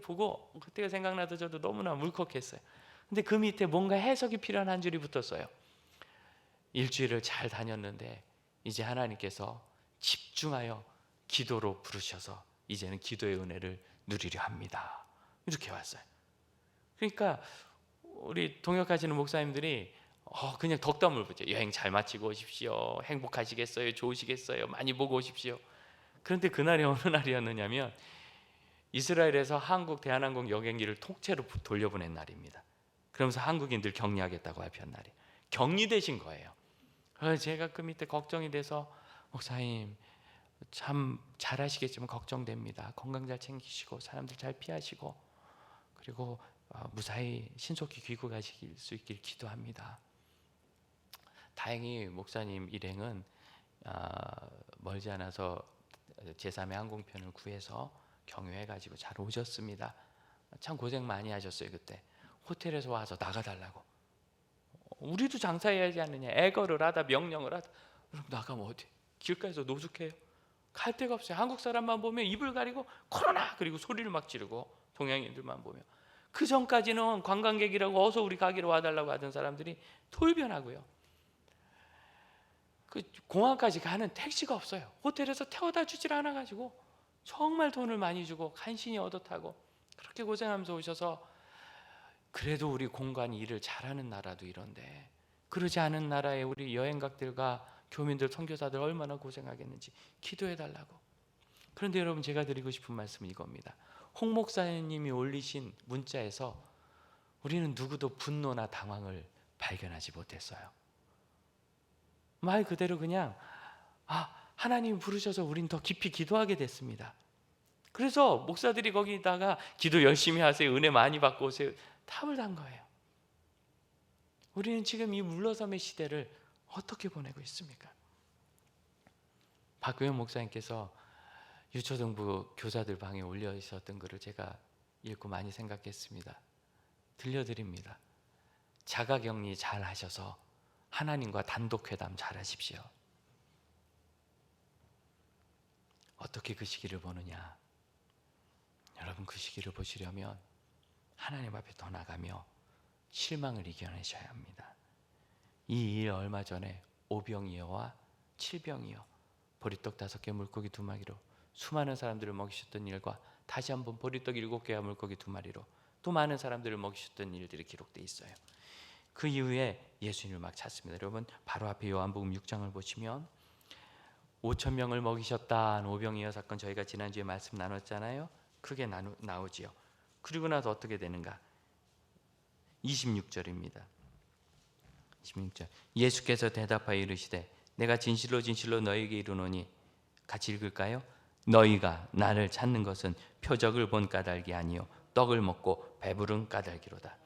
보고 그때가 생각나도 저도 너무나 울컥했어요. 근데 그 밑에 뭔가 해석이 필요한 한 줄이 붙었어요. 일주일을 잘 다녔는데 이제 하나님께서 집중하여 기도로 부르셔서 이제는 기도의 은혜를 누리려 합니다. 이렇게 왔어요. 그러니까 우리 동역하시는 목사님들이 그냥 덕담을 보죠. 여행 잘 마치고 오십시오. 행복하시겠어요? 좋으시겠어요? 많이 보고 오십시오. 그런데 그날이 어느 날이었느냐면 이스라엘에서 한국 대한항공 여객기를 통째로 돌려보낸 날입니다. 그러면서 한국인들 격리하겠다고 발표한 날이 격리되신 거예요. 제가 그 밑에 걱정이 돼서, 목사님 참 잘하시겠지만 걱정됩니다. 건강 잘 챙기시고 사람들 잘 피하시고 그리고 무사히 신속히 귀국하실 수 있길 기도합니다. 다행히 목사님 일행은 멀지 않아서 제3의 항공편을 구해서 경유해가지고 잘 오셨습니다. 참 고생 많이 하셨어요. 그때 호텔에서 와서 나가달라고. 우리도 장사해야지 않느냐, 애거를 하다 명령을 하다. 그럼 나가면 어디? 길가에서 노숙해요? 갈 데가 없어요. 한국 사람만 보면 입을 가리고 코로나 그리고 소리를 막 지르고 동양인들만 보면. 그 전까지는 관광객이라고 어서 우리 가기로 와달라고 하던 사람들이 돌변하고요. 그 공항까지 가는 택시가 없어요. 호텔에서 태워다 주질 않아가지고 정말 돈을 많이 주고 간신히 얻어 타고 그렇게 고생하면서 오셔서, 그래도 우리 공관이 일을 잘하는 나라도 이런데 그러지 않은 나라에 우리 여행객들과 교민들, 선교사들 얼마나 고생하겠는지 기도해달라고. 그런데 여러분, 제가 드리고 싶은 말씀은 이겁니다. 홍 목사님이 올리신 문자에서 우리는 누구도 분노나 당황을 발견하지 못했어요. 말 그대로 그냥 하나님이 부르셔서 우린 더 깊이 기도하게 됐습니다. 그래서 목사들이 거기다가 기도 열심히 하세요, 은혜 많이 받고 오세요, 답을 단 거예요. 우리는 지금 이 물러섬의 시대를 어떻게 보내고 있습니까? 박규현 목사님께서 유초등부 교사들 방에 올려 있었던 글을 제가 읽고 많이 생각했습니다. 들려드립니다. 자가격리 잘 하셔서 하나님과 단독회담 잘 하십시오. 어떻게 그 시기를 보느냐? 여러분, 그 시기를 보시려면 하나님 앞에 더 나가며 실망을 이겨내셔야 합니다. 이 일 얼마 전에 5병이어와 7병이어 보리떡 5개 물고기 2마리로 수많은 사람들을 먹이셨던 일과 다시 한번 보리떡 7개와 물고기 2마리로 또 많은 사람들을 먹이셨던 일들이 기록되어 있어요. 그 이후에 예수님을 막 찾습니다. 여러분, 바로 앞에 요한복음 6장을 보시면 5,000명을 먹이셨다는 5병이어 사건, 저희가 지난주에 말씀 나눴잖아요. 크게 나오지요. 그리고 나서 어떻게 되는가? 26절입니다. 26절. 예수께서 대답하여 이르시되 내가 진실로 진실로 너희에게 이르노니, 같이 읽을까요? 너희가 나를 찾는 것은 표적을 본 까닭이 아니요 떡을 먹고 배부른 까닭이로다.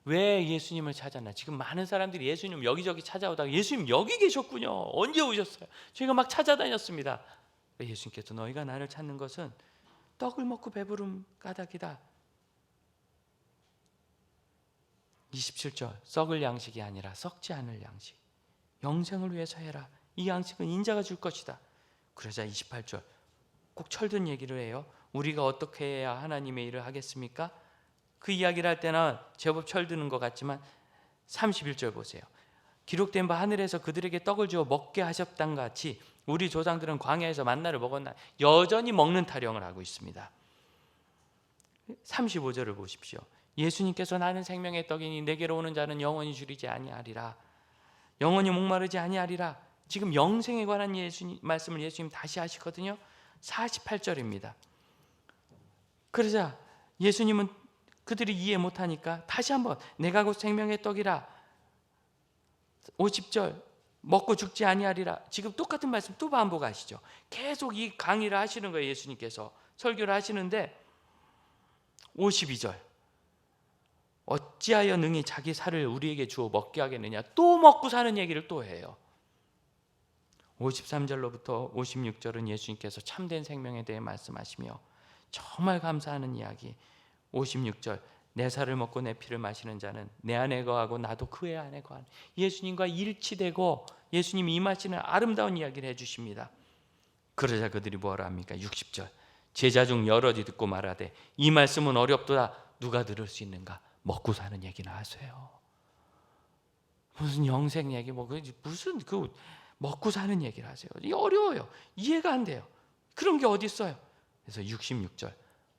왜 예수님을 찾았나? 지금 많은 사람들이 예수님 여기저기 찾아오다가 예수님 여기 계셨군요. 언제 오셨어요? 저희가 막 찾아다녔습니다. 예수님께서 너희가 나를 찾는 것은 떡을 먹고 배부른 까닭이다. 27절. 썩을 양식이 아니라 썩지 않을 양식, 영생을 위해서 해라. 이 양식은 인자가 줄 것이다. 그러자 28절. 꼭 철든 얘기를 해요. 우리가 어떻게 해야 하나님의 일을 하겠습니까? 그 이야기를 할 때는 제법 철드는 것 같지만 31절 보세요. 기록된 바 하늘에서 그들에게 떡을 주어 먹게 하셨단 같이 우리 조상들은 광야에서 만나를 먹었나. 여전히 먹는 타령을 하고 있습니다. 35절을 보십시오. 예수님께서 나는 생명의 떡이니 내게로 오는 자는 영원히 줄이지 아니하리라. 영원히 목마르지 아니하리라. 지금 영생에 관한 말씀을 예수님 다시 하시거든요. 48절입니다. 그러자 예수님은 그들이 이해 못하니까 다시 한번 내가 곧 생명의 떡이라. 50절. 먹고 죽지 아니하리라. 지금 똑같은 말씀 또 반복하시죠. 계속 이 강의를 하시는 거예요. 예수님께서 설교를 하시는데 52절. 어찌하여 능히 자기 살을 우리에게 주어 먹게 하겠느냐. 또 먹고 사는 얘기를 또 해요. 53절로부터 56절은 예수님께서 참된 생명에 대해 말씀하시며 정말 감사하는 이야기. 56절. 내 살을 먹고 내 피를 마시는 자는 내 안에 거하고 나도 그의 안에 거하는, 예수님과 일치되고 예수님이 임하시는 아름다운 이야기를 해주십니다. 그러자 그들이 뭐라 합니까? 60절. 제자 중 여럿이 듣고 말하되 이 말씀은 어렵도다. 누가 들을 수 있는가? 먹고 사는 얘기나 하세요. 무슨 영생 얘기, 무슨 그 먹고 사는 얘기를 하세요. 이게 어려워요. 이해가 안 돼요. 그런 게 어디 있어요? 그래서 66절.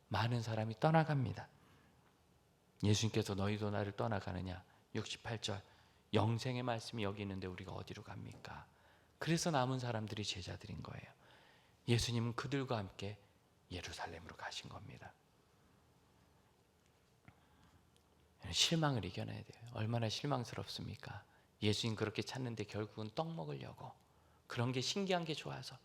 많은 사람이 떠나갑니다. 예수님께서 너희도 나를 떠나가느냐. 68절. 영생의 말씀이 여기 있는데 우리가 어디로 갑니까? 그래서 남은 사람들이 제자들인 거예요. 예수님은 그들과 함께 예루살렘으로 가신 겁니다. 실망을 이겨내야 돼요. 얼마나 실망스럽습니까? 예수님 그렇게 찾는데 결국은 떡 먹으려고. 그런 게 신기한 게 좋아서.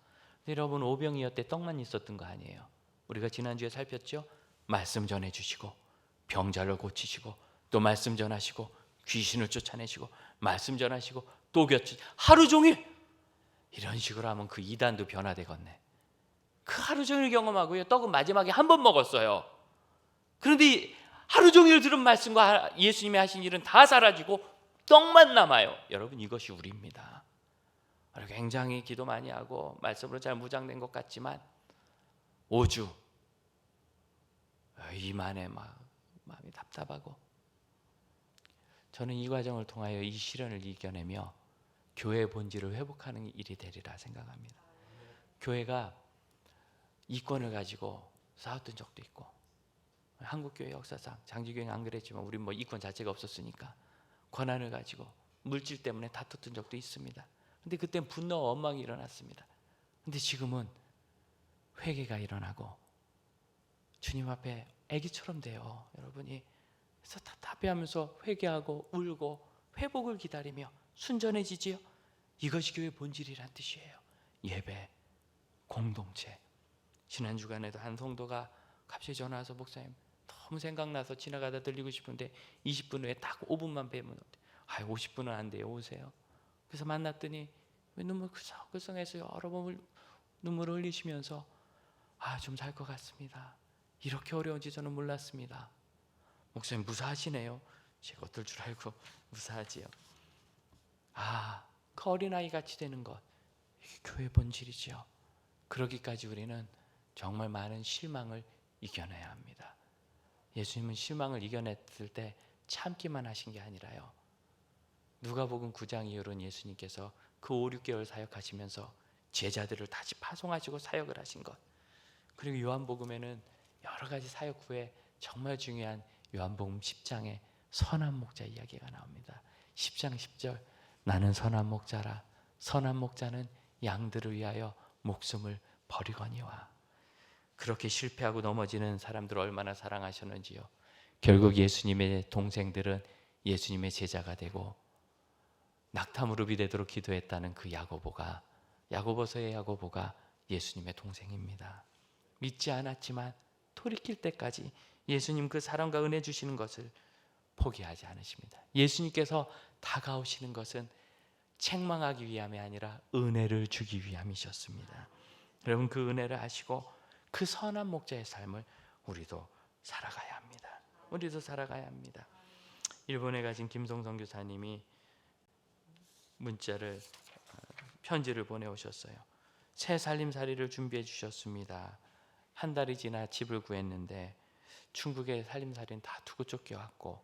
근데 여러분, 오병이어 때 떡만 있었던 거 아니에요. 우리가 지난주에 살폈죠? 말씀 전해주시고 병자를 고치시고 또 말씀 전하시고 귀신을 쫓아내시고 말씀 전하시고 또 하루 종일 이런 식으로 하면 그 이단도 변화되겠네. 그 하루 종일 경험하고요. 떡은 마지막에 한 번 먹었어요. 그런데 하루 종일 들은 말씀과 예수님이 하신 일은 다 사라지고 떡만 남아요. 여러분, 이것이 우리입니다. 굉장히 기도 많이 하고 말씀으로 잘 무장된 것 같지만 5주 이만에 막 마음이 답답하고, 저는 이 과정을 통하여 이 시련을 이겨내며 교회의 본질을 회복하는 일이 되리라 생각합니다. 교회가 이권을 가지고 싸웠던 적도 있고, 한국교회 역사상 장지교회는 안 그랬지만 우리 뭐 이권 자체가 없었으니까 권한을 가지고 물질 때문에 다퉜던 적도 있습니다. 근데 그땐 분노와 원망이 일어났습니다. 근데 지금은 회개가 일어나고 주님 앞에 아기처럼 돼요. 여러분이 그래서 답답해하면서 회개하고 울고 회복을 기다리며 순전해지지요. 이것이 교회 본질이란 뜻이에요. 예배, 공동체. 지난 주간에도 한 성도가 갑자기 전화 와서 목사님 너무 생각나서 지나가다 들리고 싶은데 20분 후에 딱 5분만 뵈면 50분은 안 돼요. 오세요. 그래서 만났더니 눈물 글썽글썽해서 여러 번 눈물을 흘리시면서 좀 살 것 같습니다. 이렇게 어려운지 저는 몰랐습니다. 목사님 무사하시네요. 제가 어떨 줄 알고 무사하지요. 그 어린아이 같이 되는 것, 이게 교회 본질이지요. 그러기까지 우리는 정말 많은 실망을 이겨내야 합니다. 예수님은 실망을 이겨냈을 때 참기만 하신 게 아니라요, 누가복음 9장 이후로는 예수님께서 그 5, 6개월 사역하시면서 제자들을 다시 파송하시고 사역을 하신 것, 그리고 요한복음에는 여러 가지 사역 후에 정말 중요한 요한복음 10장에 선한 목자 이야기가 나옵니다. 10장 10절, 나는 선한 목자라. 선한 목자는 양들을 위하여 목숨을 버리거니와. 그렇게 실패하고 넘어지는 사람들을 얼마나 사랑하셨는지요. 결국 예수님의 동생들은 예수님의 제자가 되고 낙타무릎이 되도록 기도했다는 그 야고보서의 야고보가 예수님의 동생입니다. 믿지 않았지만 돌이킬 때까지 예수님 그 사랑과 은혜 주시는 것을 포기하지 않으십니다. 예수님께서 다가오시는 것은 책망하기 위함이 아니라 은혜를 주기 위함이셨습니다. 여러분, 그 은혜를 아시고 그 선한 목자의 삶을 우리도 살아가야 합니다. 우리도 살아가야 합니다. 일본에 가신 김성성 교사님이 편지를 보내오셨어요. 새 살림살이를 준비해 주셨습니다. 한 달이 지나 집을 구했는데 중국의 살림살이는 다 두고 쫓겨왔고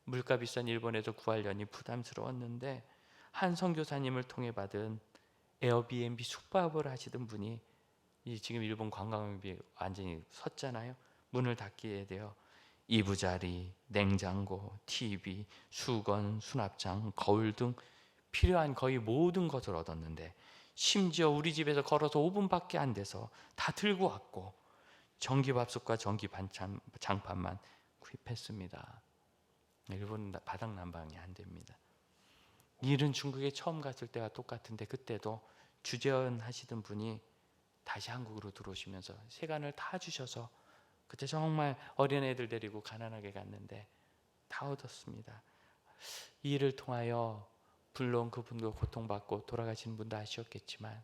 물가 비싼 일본에서 구하려니 부담스러웠는데 한 선교사님을 통해 받은 에어비앤비 숙박을 하시던 분이, 지금 일본 관광업이 완전히 섰잖아요. 문을 닫기에 되어 이부자리, 냉장고, TV, 수건, 수납장, 거울 등 필요한 거의 모든 것을 얻었는데 심지어 우리 집에서 걸어서 5분밖에 안 돼서 다 들고 왔고 전기밥솥과 전기 장판만 구입했습니다. 일본은 바닥 난방이 안 됩니다. 이 일은 중국에 처음 갔을 때와 똑같은데 그때도 주재원 하시던 분이 다시 한국으로 들어오시면서 세간을 다 주셔서 그때 정말 어린애들 데리고 가난하게 갔는데 다 얻었습니다. 이 일을 통하여 물론 그분도 고통받고 돌아가신 분도 아쉬웠겠지만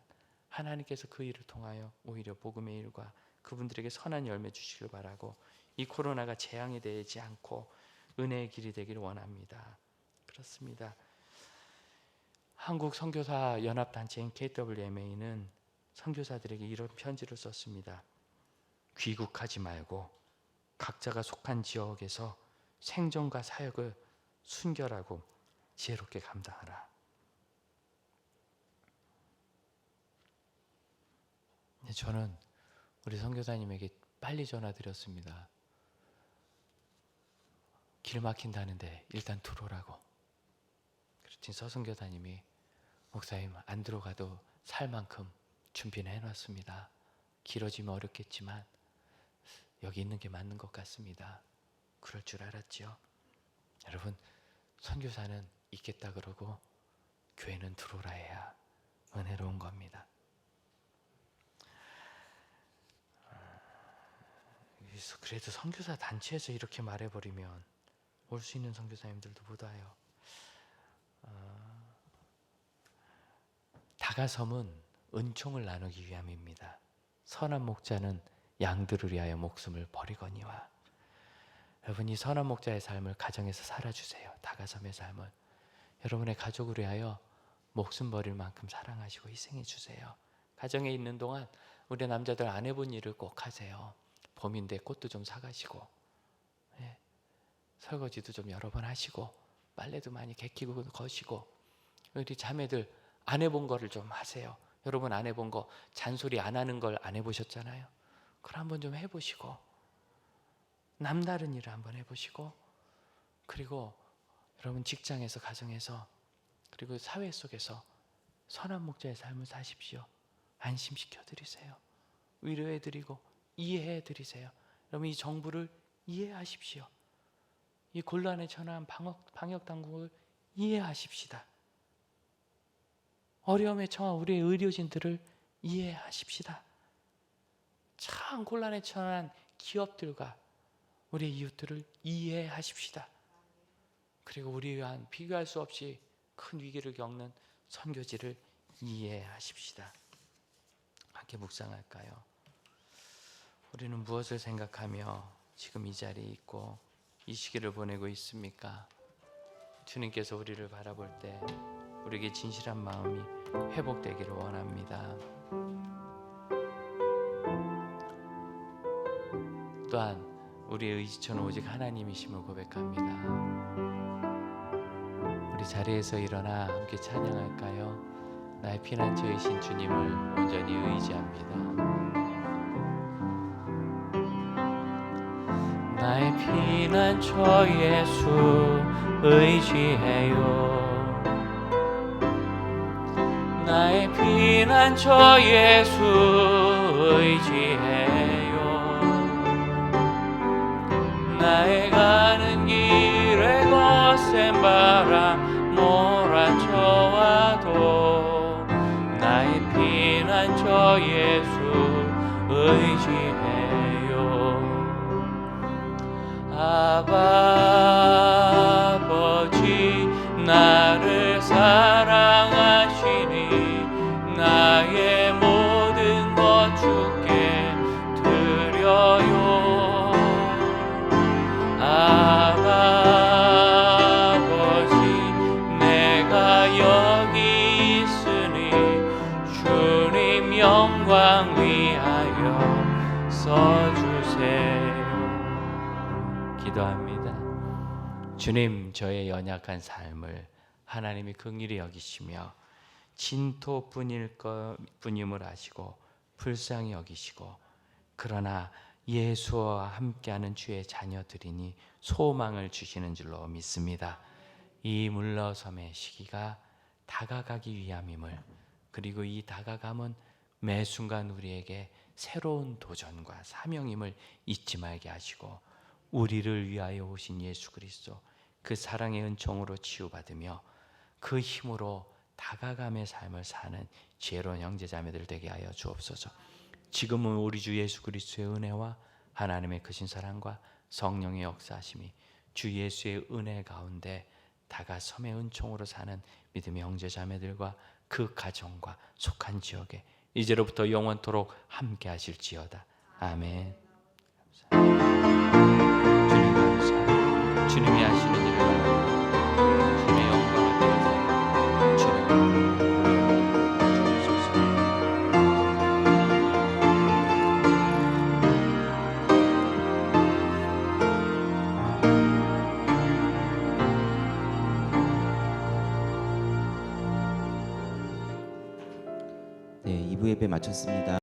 하나님께서 그 일을 통하여 오히려 복음의 일과 그분들에게 선한 열매 주시길 바라고, 이 코로나가 재앙이 되지 않고 은혜의 길이 되기를 원합니다. 그렇습니다. 한국 선교사 연합단체인 KWMA는 선교사들에게 이런 편지를 썼습니다. 귀국하지 말고 각자가 속한 지역에서 생존과 사역을 순결하고 지혜롭게 감당하라. 저는 우리 선교사님에게 빨리 전화드렸습니다. 길 막힌다는데 일단 들어오라고. 그랬더니 서선교사님이 목사님 안 들어가도 살 만큼 준비는 해놨습니다. 길어지면 어렵겠지만 여기 있는 게 맞는 것 같습니다. 그럴 줄 알았죠. 여러분, 선교사는 있겠다 그러고 교회는 들어오라 해야 은혜로운 겁니다. 그래도 선교사 단체에서 이렇게 말해버리면 올 수 있는 선교사님들도 못 와요. 다가섬은 은총을 나누기 위함입니다. 선한 목자는 양들을 위하여 목숨을 버리거니와. 여러분, 이 선한 목자의 삶을 가정에서 살아주세요. 다가섬의 삶을 여러분의 가족을 위하여 목숨 버릴 만큼 사랑하시고 희생해 주세요. 가정에 있는 동안 우리 남자들 안 해본 일을 꼭 하세요. 봄인데 꽃도 좀 사가시고, 예, 설거지도 좀 여러 번 하시고, 빨래도 많이 개키고 거시고, 우리 자매들 안 해본 거를 좀 하세요. 여러분 안 해본 거, 잔소리 안 하는 걸 안 해보셨잖아요. 그걸 한번 좀 해보시고, 남다른 일을 한번 해보시고, 그리고 여러분 직장에서, 가정에서, 그리고 사회 속에서 선한 목자의 삶을 사십시오. 안심시켜 드리세요. 위로해 드리고 이해해 드리세요. 여러분 이 정부를 이해하십시오. 이 곤란에 처한 방역 당국을 이해하십시다. 어려움에 처한 우리의 의료진들을 이해하십시다. 참 곤란에 처한 기업들과 우리의 이웃들을 이해하십시다. 그리고 우리 위한 비교할 수 없이 큰 위기를 겪는 선교지를 이해하십시다. 함께 묵상할까요? 우리는 무엇을 생각하며 지금 이 자리에 있고 이 시기를 보내고 있습니까? 주님께서 우리를 바라볼 때 우리에게 진실한 마음이 회복되기를 원합니다. 또한 우리의 의지처는 오직 하나님이심을 고백합니다. 우리 자리에서 일어나 함께 찬양할까요? 나의 피난처이신 주님을 온전히 의지합니다. 나의 피난처 예수 의지해요. 나의 피난처 예수 의지해요. 나의 가는 길에 거센 바람 몰아쳐와도 나의 피난처 예수 의지해요. 아버지 나를 사랑하시니 나의 모든 것 주께 드려요. 아버지 내가 여기 있으니 주님 영광 위하여 써주세요. 기도합니다. 주님, 저의 연약한 삶을 하나님이 긍휼히 여기시며 진토뿐임을 아시고 불쌍히 여기시고, 그러나 예수와 함께하는 주의 자녀들이니 소망을 주시는 줄로 믿습니다. 이 물러섬의 시기가 다가가기 위함임을, 그리고 이 다가감은 매 순간 우리에게 새로운 도전과 사명임을 잊지 말게 하시고, 우리를 위하여 오신 예수 그리스도 그 사랑의 은총으로 치유받으며 그 힘으로 다가감의 삶을 사는 지혜로운 형제자매들 되게 하여 주옵소서. 지금은 우리 주 예수 그리스도의 은혜와 하나님의 크신 사랑과 성령의 역사하심이 주 예수의 은혜 가운데 다가섬의 은총으로 사는 믿음의 형제자매들과 그 가정과 속한 지역에 이제로부터 영원토록 함께 하실지어다. 아멘. 주님 감사합니다. 주님이 하시는 일을 바랍니다. 주님의 영광을 드리세요. 주님 주옵소서. 네, 2부 예배 마쳤습니다.